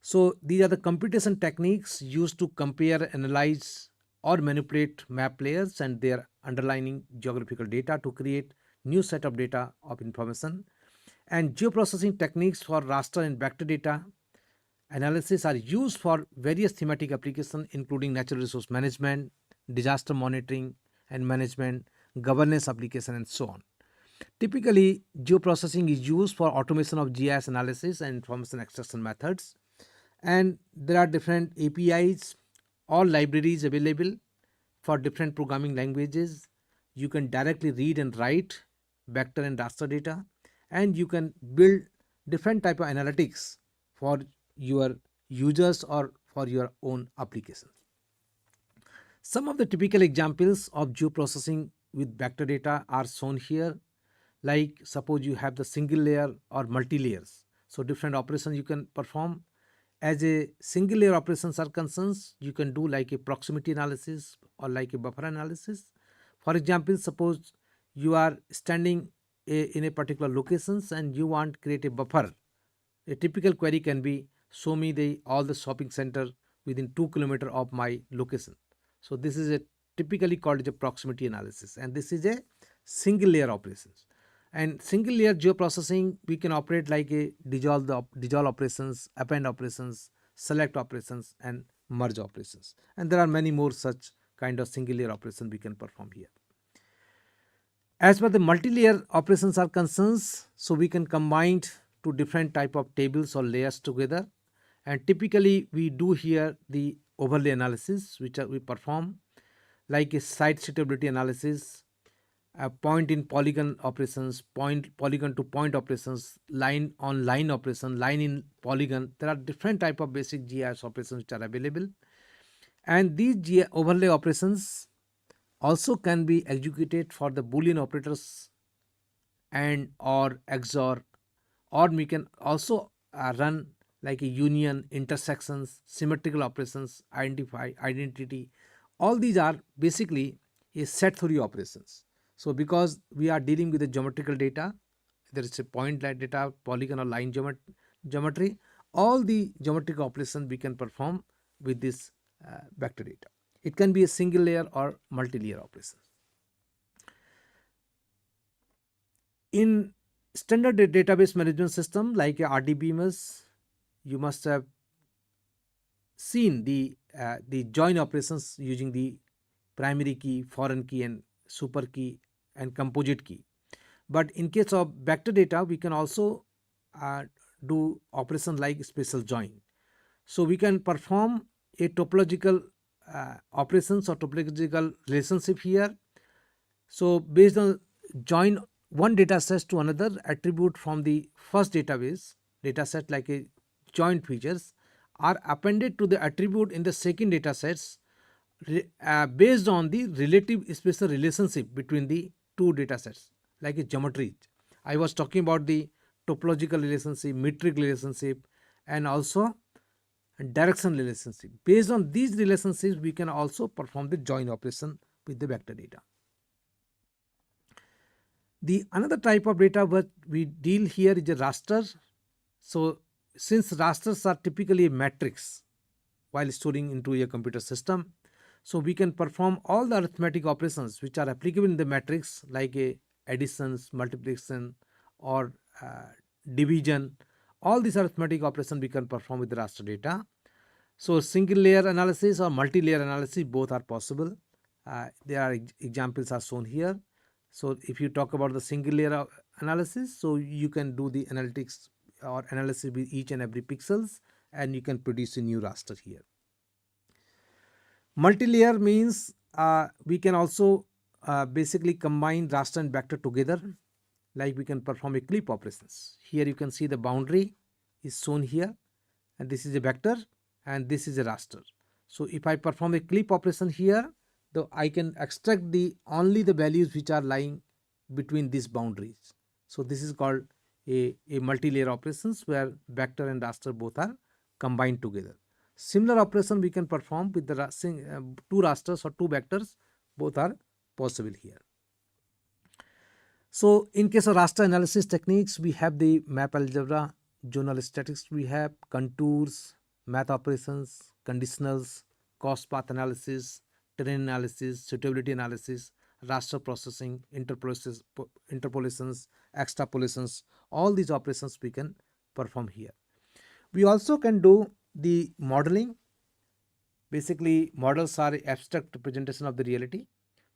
S1: So these are the computation techniques used to compare, analyze, or manipulate map layers and their underlying geographical data to create new set of data of information. And geoprocessing techniques for raster and vector data analysis are used for various thematic applications, including natural resource management, disaster monitoring and management, governance application, and so on. Typically, geoprocessing is used for automation of GIS analysis and information extraction methods. And there are different APIs or libraries available for different programming languages. You can directly read and write vector and raster data, and you can build different type of analytics for your users or for your own applications. Some of the typical examples of geoprocessing with vector data are shown here. Like suppose you have the single layer or multi layers. So different operations you can perform. As a single layer operations are concerned, you can do like a proximity analysis or like a buffer analysis. For example, suppose you are standing in a particular locations and you want to create a buffer. A typical query can be, show me all the shopping center within 2 kilometers of my location. So this is a typically called as a proximity analysis, and this is a single layer operations. And single layer geoprocessing, we can operate like a dissolve operations, append operations, select operations, and merge operations. And there are many more such kind of single layer operations we can perform here. As per the multi-layer operations are concerned, so we can combine two different type of tables or layers together. And typically we do here the overlay analysis, which we perform like a site suitability analysis, point in polygon operations, polygon to point operations, line on line operation, line in polygon. There are different type of basic GIS operations which are available, and these overlay operations also can be executed for the Boolean operators and or XOR, or we can also run like a union, intersections, symmetrical operations, identity. All these are basically a set theory operations. So because we are dealing with the geometrical data, there is a point like data, polygon or line geometry, all the geometrical operations we can perform with this vector data. It can be a single layer or multi-layer operation. In standard database management system like a RDBMS, you must have seen the join operations using the primary key, foreign key, and super key and composite key. But in case of vector data, we can also do operations like spatial join. So we can perform a topological operations or topological relationship here. So based on join one data set to another attribute from the first database data set, like a joint features are appended to the attribute in the second data sets based on the relative spatial relationship between the two data sets, like a geometry. I was talking about the topological relationship, metric relationship, and also direction relationship. Based on these relationships, we can also perform the join operation with the vector data. The another type of data what we deal here is a raster. So since rasters are typically a matrix while storing into a computer system, so we can perform all the arithmetic operations which are applicable in the matrix, like a additions, multiplication, or division. All these arithmetic operations we can perform with the raster data. So single layer analysis or multi-layer analysis, both are possible. There are examples are shown here. So if you talk about the single layer analysis, so you can do the analytics or analysis with each and every pixels, and you can produce a new raster here. Multi-layer means we can also basically combine raster and vector together, like we can perform a clip operations. Here you can see the boundary is shown here, and this is a vector and this is a raster. So if I perform a clip operation here, I can extract only the values which are lying between these boundaries. So this is called a multi-layer operations where vector and raster both are combined together. Similar operation we can perform with the two rasters or two vectors, both are possible here. So in case of raster analysis techniques, we have the map algebra, zonal statistics, we have contours, math operations, conditionals, cost path analysis, terrain analysis, suitability analysis, raster processing, interpolations, extrapolations. All these operations we can perform here. We also can do the modeling. Basically, models are abstract representation of the reality.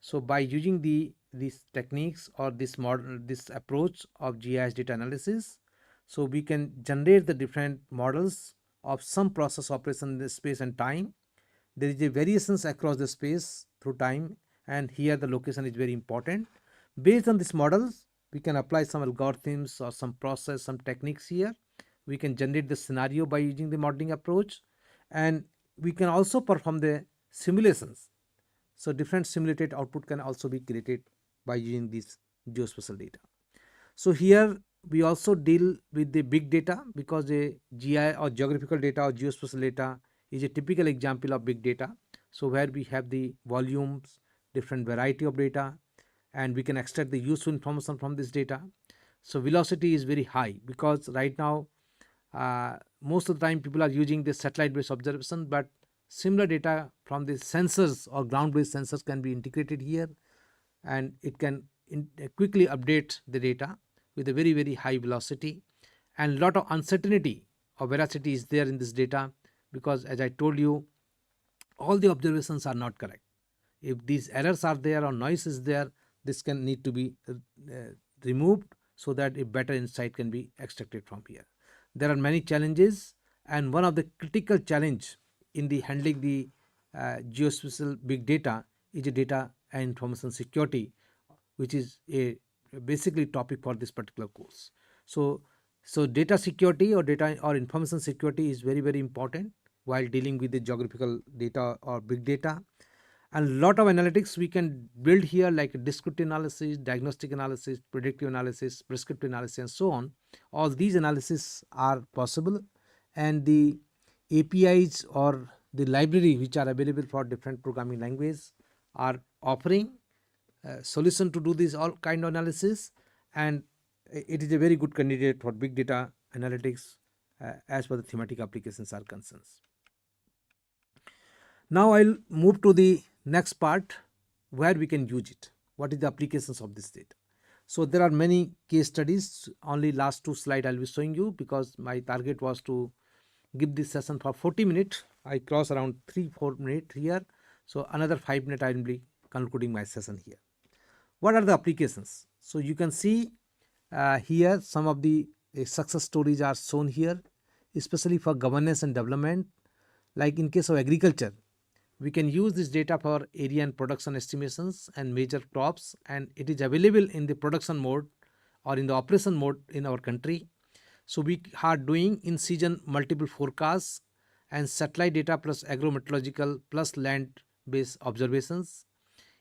S1: So by using these techniques or this approach of GIS data analysis, so we can generate the different models of some process operation in the space and time. There is a variations across the space through time, and here the location is very important. Based on these models, we can apply some algorithms or some process, some techniques here. We can generate the scenario by using the modeling approach, and we can also perform the simulations. So different simulated output can also be created by using this geospatial data. So here we also deal with the big data, because the GI or geographical data or geospatial data is a typical example of big data. So where we have the volumes, different variety of data, and we can extract the useful information from this data. So velocity is very high, because right now most of the time people are using the satellite based observation, but similar data from the sensors or ground based sensors can be integrated here, and it can quickly update the data with a very high velocity, and lot of uncertainty or veracity is there in this data, because as I told you, all the observations are not correct. If these errors are there or noise is there, this can need to be removed, so that a better insight can be extracted from here. There are many challenges, and one of the critical challenge in the handling the geospatial big data is a data and information security, which is a basically topic for this particular course. So data security or data or information security is very important while dealing with the geographical data or big data. And a lot of analytics we can build here, like descriptive analysis, diagnostic analysis, predictive analysis, prescriptive analysis, and so on. All these analysis are possible, and the APIs or the library which are available for different programming languages are offering solution to do this all kind of analysis, and it is a very good candidate for big data analytics as far the thematic applications are concerned. Now I'll move to the next part where we can use it. What is the applications of this data? So there are many case studies. Only last two slides I'll be showing you, because my target was to give this session for 40 minutes. I cross around 3-4 minutes here. So another 5 minutes I will be concluding my session here. What are the applications? So you can see here some of the success stories are shown here, especially for governance and development. Like in case of agriculture, we can use this data for area and production estimations and measure crops, and it is available in the production mode or in the operation mode in our country. So we are doing in season multiple forecasts and satellite data plus agrometeorological plus land based observations.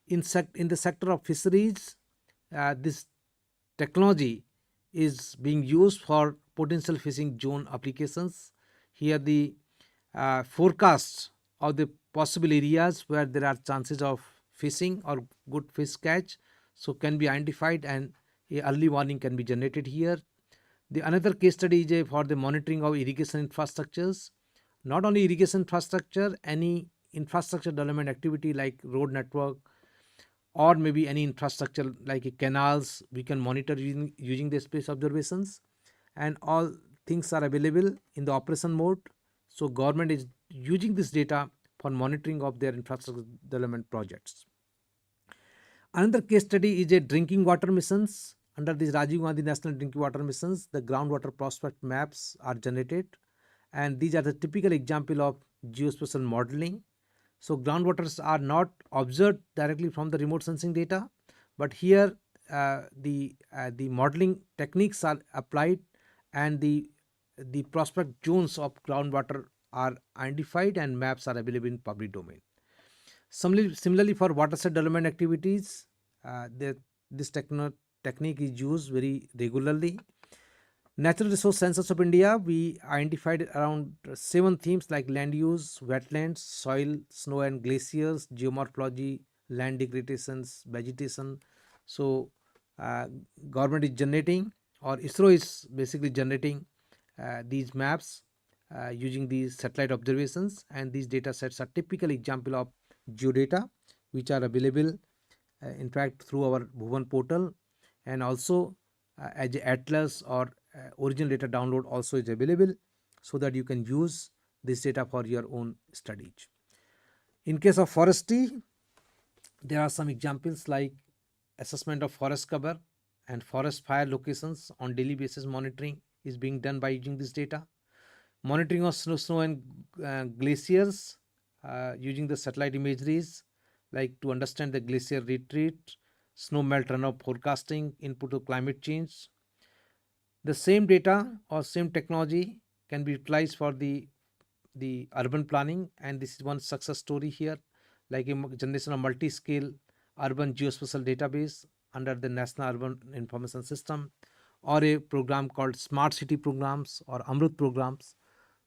S1: In the sector of fisheries, this technology is being used for potential fishing zone applications. Here the forecasts of the possible areas where there are chances of fishing or good fish catch, so can be identified, and a early warning can be generated here. The another case study is for the monitoring of irrigation infrastructures. Not only irrigation infrastructure, any infrastructure development activity like road network, or maybe any infrastructure like canals, we can monitor using the space observations, and all things are available in the operation mode. So government is using this data for monitoring of their infrastructure development projects. Another case study is a drinking water missions. Under these Rajiv Gandhi National Drinking Water Missions, the groundwater prospect maps are generated, and these are the typical example of geospatial modeling. So groundwaters are not observed directly from the remote sensing data, but here the modeling techniques are applied, and the prospect zones of groundwater are identified, and maps are available in public domain. Similarly, for watershed development activities, this technique is used very regularly. Natural Resource Census of India, we identified around 7 themes like land use, wetlands, soil, snow and glaciers, geomorphology, land degradations, vegetation. So, uh, government is generating, or ISRO is basically generating these maps using these satellite observations, and these data sets are typical example of geodata, which are available in fact through our Bhuvan portal, and also as a atlas or original data download also is available, so that you can use this data for your own studies. In case of forestry, there are some examples like assessment of forest cover and forest fire locations on daily basis. Monitoring is being done by using this data. Monitoring of snow and glaciers using the satellite imageries, like to understand the glacier retreat, snow melt runoff forecasting, input of climate change. The same data or same technology can be utilized for the urban planning, and this is one success story here, like a generation of multi-scale urban geospatial database under the National Urban Information System, or a program called Smart City Programs or Amrut programs.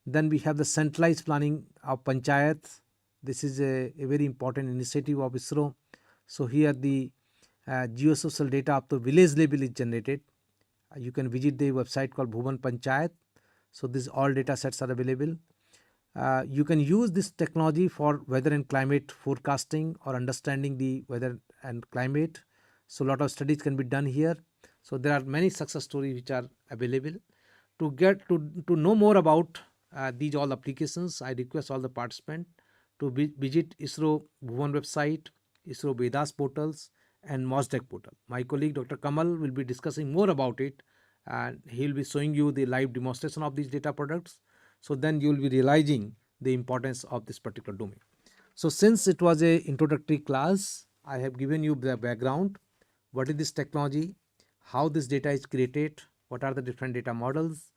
S1: Then we have the centralized planning of panchayats. This is a very important initiative of ISRO. So here the geospatial data up to village level is generated. You can visit the website called Bhuvan Panchayat. So these all data sets are available. You can use this technology for weather and climate forecasting or understanding the weather and climate. So a lot of studies can be done here. So there are many success stories which are available. To know more about these all applications, I request all the participants to visit ISRO Bhuvan website, ISRO Vedas portals, and MOSDEC portal. My colleague Dr. Kamal will be discussing more about it, and he will be showing you the live demonstration of these data products. So then you will be realizing the importance of this particular domain. So since it was a introductory class, I have given you the background. What is this technology? How this data is created? What are the different data models?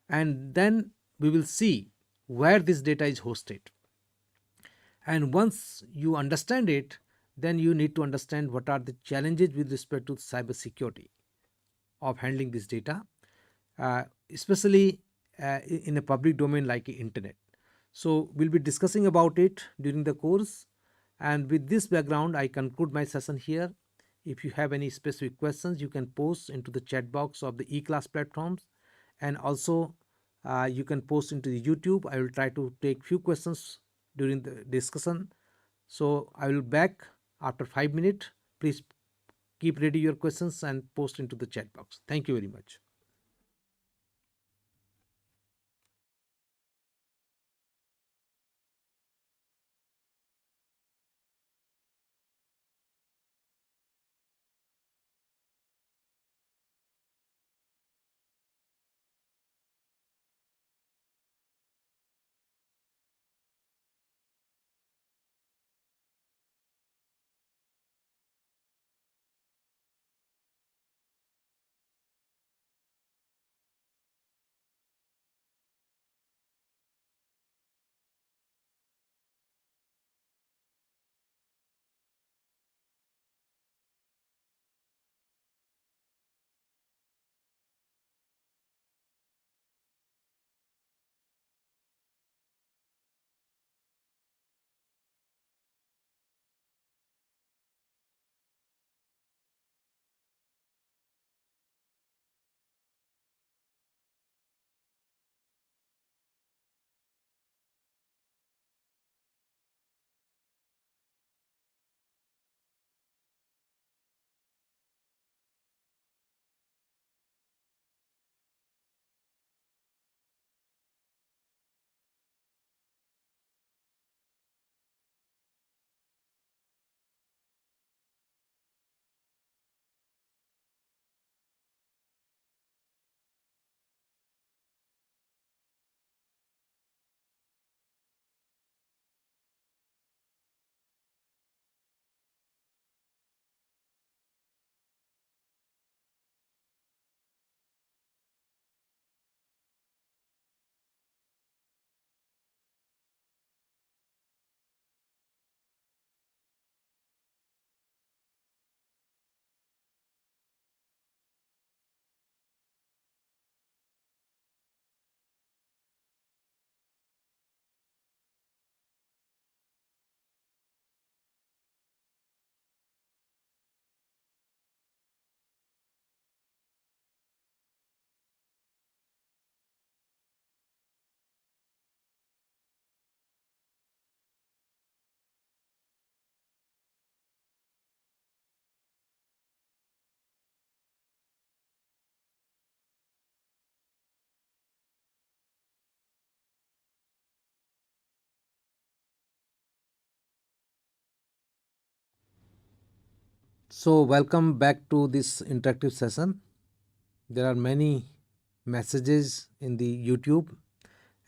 S1: And then we will see where this data is hosted. And once you understand it, then you need to understand what are the challenges with respect to cyber security of handling this data, especially in a public domain like internet. So we'll be discussing about it during the course. And with this background, I conclude my session here. If you have any specific questions, you can post into the chat box of the e-class platforms, and also you can post into the YouTube. I will try to take few questions during the discussion. So I will back after 5 minutes. Please keep ready your questions and post into the chat box. Thank you very much. So welcome back to this interactive session. There are many messages in the YouTube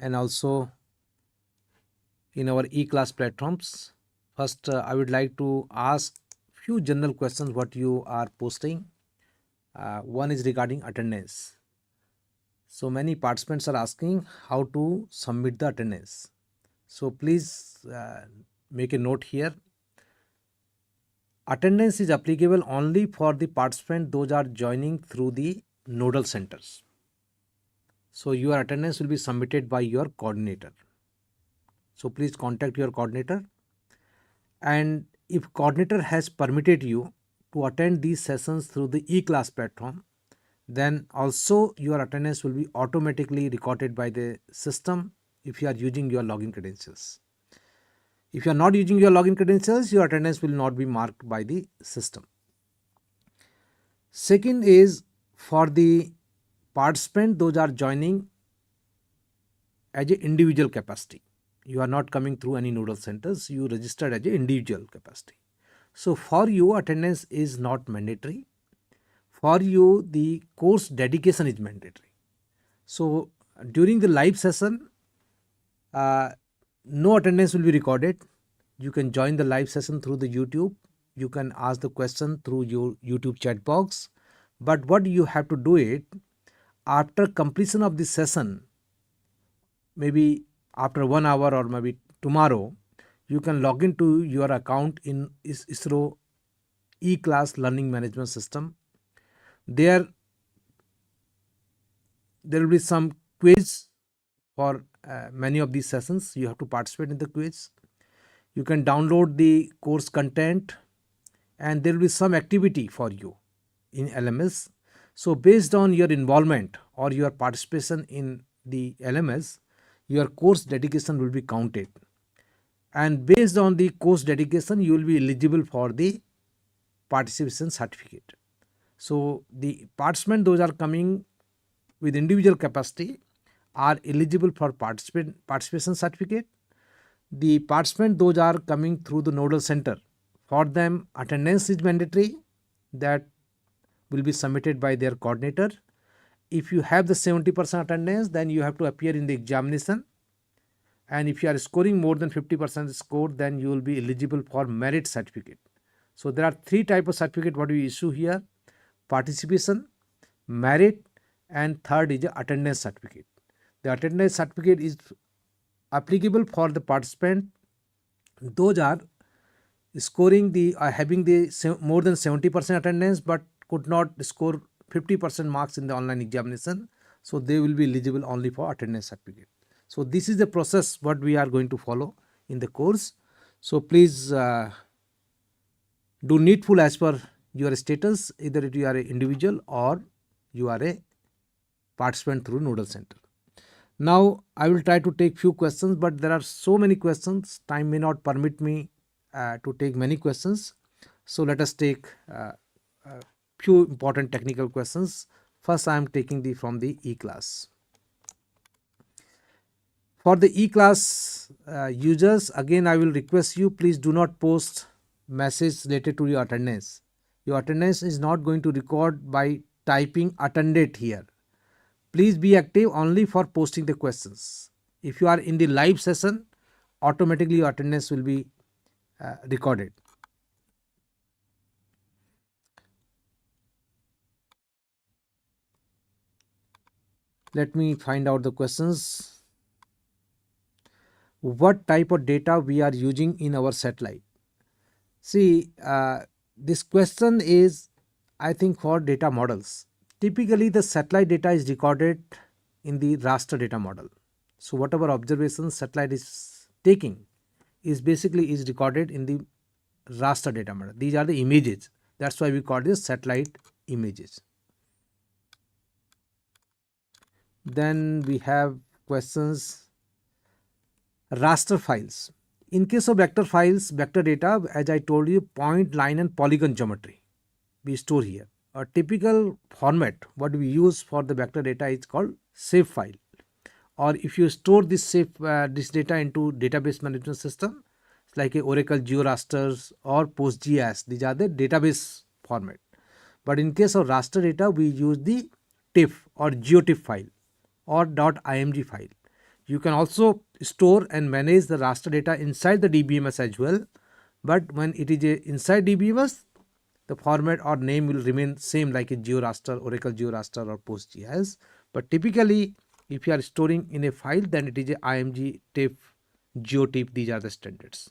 S1: and also in our e-class platforms. First, I would like to ask few general questions what you are posting. One is regarding attendance. So many participants are asking how to submit the attendance. So please make a note here. Attendance is applicable only for the participant those are joining through the nodal centers. So your attendance will be submitted by your coordinator. So please contact your coordinator, and if coordinator has permitted you to attend these sessions through the e-class platform, then also your attendance will be automatically recorded by the system if you are using your login credentials. If you are not using your login credentials, your attendance will not be marked by the system. Second is for the participant those are joining as an individual capacity. You are not coming through any nodal centers, you registered as an individual capacity. So for you, attendance is not mandatory. For you, the course dedication is mandatory. So during the live session, no attendance will be recorded. You can join the live session through the YouTube. You can ask the question through your YouTube chat box. But what you have to do it after completion of the session, maybe after 1 hour or maybe tomorrow, you can log into your account in ISRO e-class learning management system. There will be some quiz for many of these sessions. You have to participate in the quiz. You can download the course content, and there will be some activity for you in LMS. So based on your involvement or your participation in the LMS, your course dedication will be counted, and based on the course dedication you will be eligible for the participation certificate. So the participants those are coming with individual capacity are eligible for participation certificate. The participants those are coming through the nodal center, for them attendance is mandatory, that will be submitted by their coordinator. If you have the 70% attendance, then you have to appear in the examination, and if you are scoring more than 50% score, then you will be eligible for merit certificate. So there are three types of certificate what we issue here: participation, merit, and third is the attendance certificate. The attendance certificate is applicable for the participant those are scoring the having the more than 70% attendance but could not score 50% marks in the online examination. So they will be eligible only for attendance certificate. So this is the process what we are going to follow in the course. So please do needful as per your status, either if you are an individual or you are a participant through nodal center. Now I will try to take few questions, but there are so many questions, time may not permit me to take many questions. So let us take few important technical questions. First I am taking from the e-class. For the e-class users, again I will request you, please do not post message related to your attendance. Your attendance is not going to record by typing attended here. Please be active only for posting the questions. If you are in the live session, automatically your attendance will be recorded. Let me find out the questions. What type of data we are using in our satellite? See, this question is, I think, for data models. Typically, the satellite data is recorded in the raster data model. So whatever observations satellite is taking is basically is recorded in the raster data model. These are the images. That's why we call this satellite images. Then we have questions. Raster files. In case of vector files, vector data, as I told you, point, line and polygon geometry we store here. A typical format what we use for the vector data is called shape file. Or if you store this this data into database management system, like a Oracle GeoRasters or PostGIS, these are the database format. But in case of raster data, we use the TIFF or GeoTIFF file or .img file. You can also store and manage the raster data inside the DBMS as well, but when it is inside DBMS, the format or name will remain same like a GeoRaster, Oracle GeoRaster or PostGIS. But typically, if you are storing in a file, then it is a IMG, TIFF, GeoTIFF. These are the standards.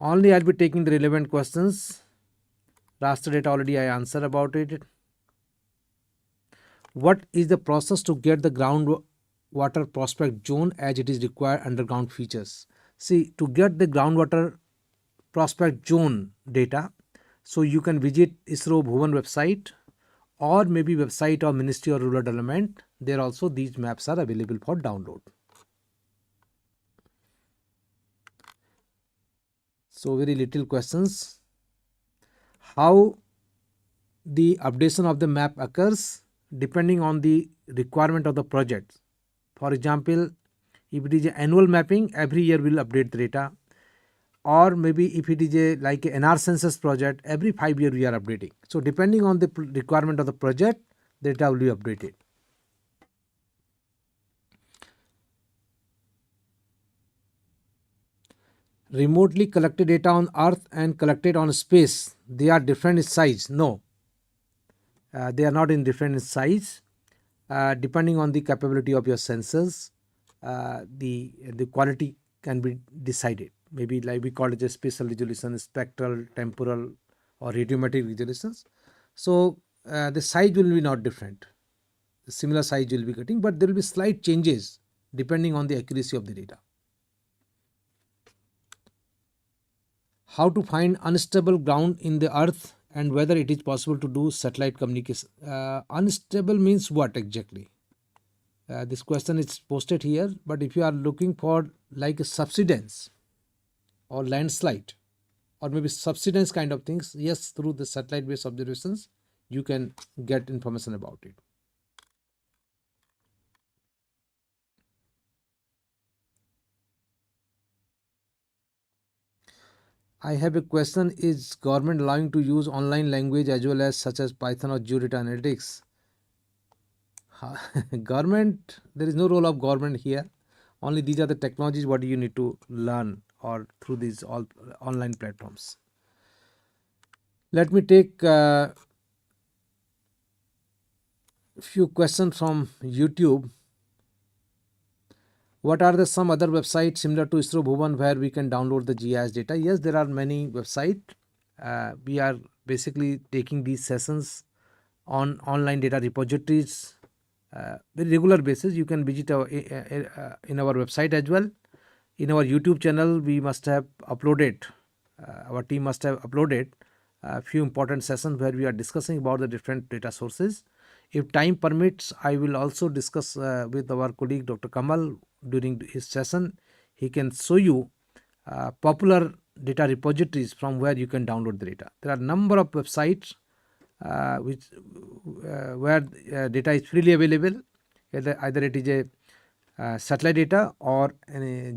S1: Only I'll be taking the relevant questions. Raster data already I answered about it. What is the process to get the groundwater prospect zone as it is required underground features? See, to get the groundwater prospect zone data, so you can visit ISRO Bhuvan website or maybe website of Ministry of Rural Development. There also these maps are available for download. So very little questions. How the updation of the map occurs depending on the requirement of the project. For example, if it is an annual mapping, every year we will update the data. Or maybe if it is like an NR census project, every 5 years we are updating. So depending on the requirement of the project, the data will be updated. Remotely collected data on Earth and collected on space, they are different in size. No, they are not in different in size. Depending on the capability of your sensors, the quality can be decided. Maybe like we call it a spatial resolution, spectral, temporal, or radiometric resolutions. So the size will be not different. The similar size will be getting, but there will be slight changes depending on the accuracy of the data. How to find unstable ground in the earth and whether it is possible to do satellite communication. Unstable means what exactly? This question is posted here, but if you are looking for like a subsidence or landslide or maybe subsidence kind of things, yes, through the satellite based observations, you can get information about it. I have a question. Is government allowing to use online language as well as such as Python or Geo-data analytics? Government, there is no role of government here. Only these are the technologies what you need to learn or through these all online platforms. Let me take a few questions from YouTube. What are the some other websites similar to ISRO Bhuvan where we can download the GIS data? Yes, there are many websites. We are basically taking these sessions on online data repositories very regular basis. You can visit our in our website as well. In our YouTube channel, we must have uploaded, our team must have uploaded a few important sessions where we are discussing about the different data sources. If time permits, I will also discuss with our colleague Dr. Kamal during his session. He can show you popular data repositories from where you can download the data. There are a number of websites where data is freely available. Either it is a satellite data or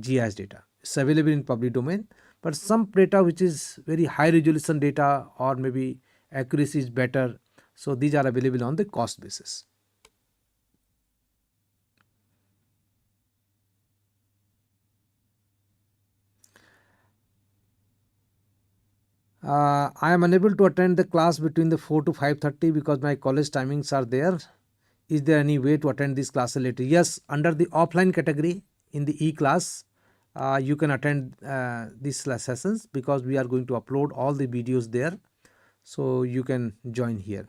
S1: GIS data. It's available in public domain. But some data which is very high resolution data or maybe accuracy is better, so these are available on the cost basis. I am unable to attend the class between the 4 to 5:30 because my college timings are there. Is there any way to attend this class later? Yes, under the offline category in the e-class, you can attend these sessions because we are going to upload all the videos there. So you can join here.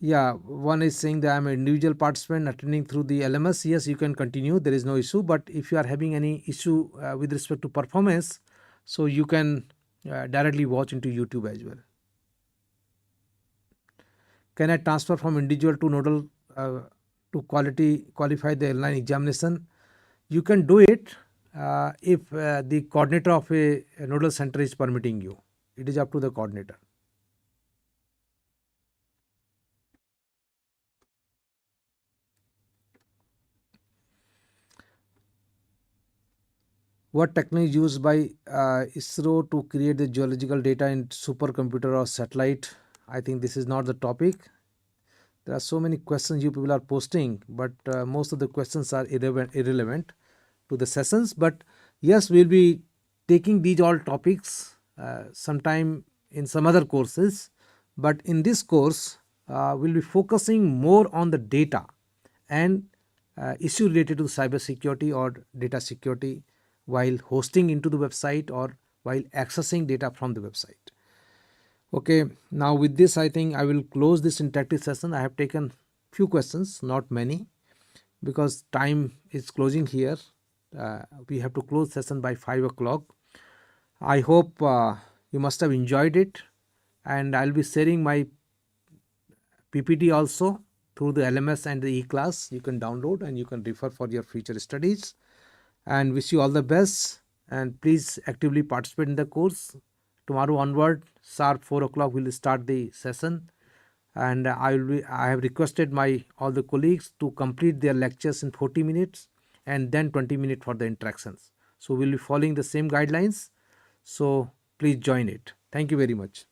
S1: Yeah, one is saying that I am an individual participant attending through the LMS. Yes, you can continue. There is no issue. But if you are having any issue with respect to performance, so you can directly watch into YouTube as well. Can I transfer from individual to nodal to qualify the online examination? You can do it if the coordinator of a nodal center is permitting you. It is up to the coordinator. What technology used by ISRO to create the geological data in supercomputer or satellite? I think this is not the topic. There are so many questions you people are posting, but most of the questions are irrelevant to the sessions. But yes, we'll be taking these all topics sometime in some other courses. But in this course, we'll be focusing more on the data and issue related to cybersecurity or data security while hosting into the website or while accessing data from the website. Okay, now with this, I think I will close this interactive session. I have taken few questions, not many, because time is closing here. We have to close session by 5 o'clock. I hope you must have enjoyed it, and I'll be sharing my PPT also through the LMS and the e-class. You can download and you can refer for your future studies, and wish you all the best, and please actively participate in the course. Tomorrow onward, sharp 4 o'clock, we'll start the session, and I have requested my all the colleagues to complete their lectures in 40 minutes and then 20 minutes for the interactions. So we'll be following the same guidelines. So please join it. Thank you very much.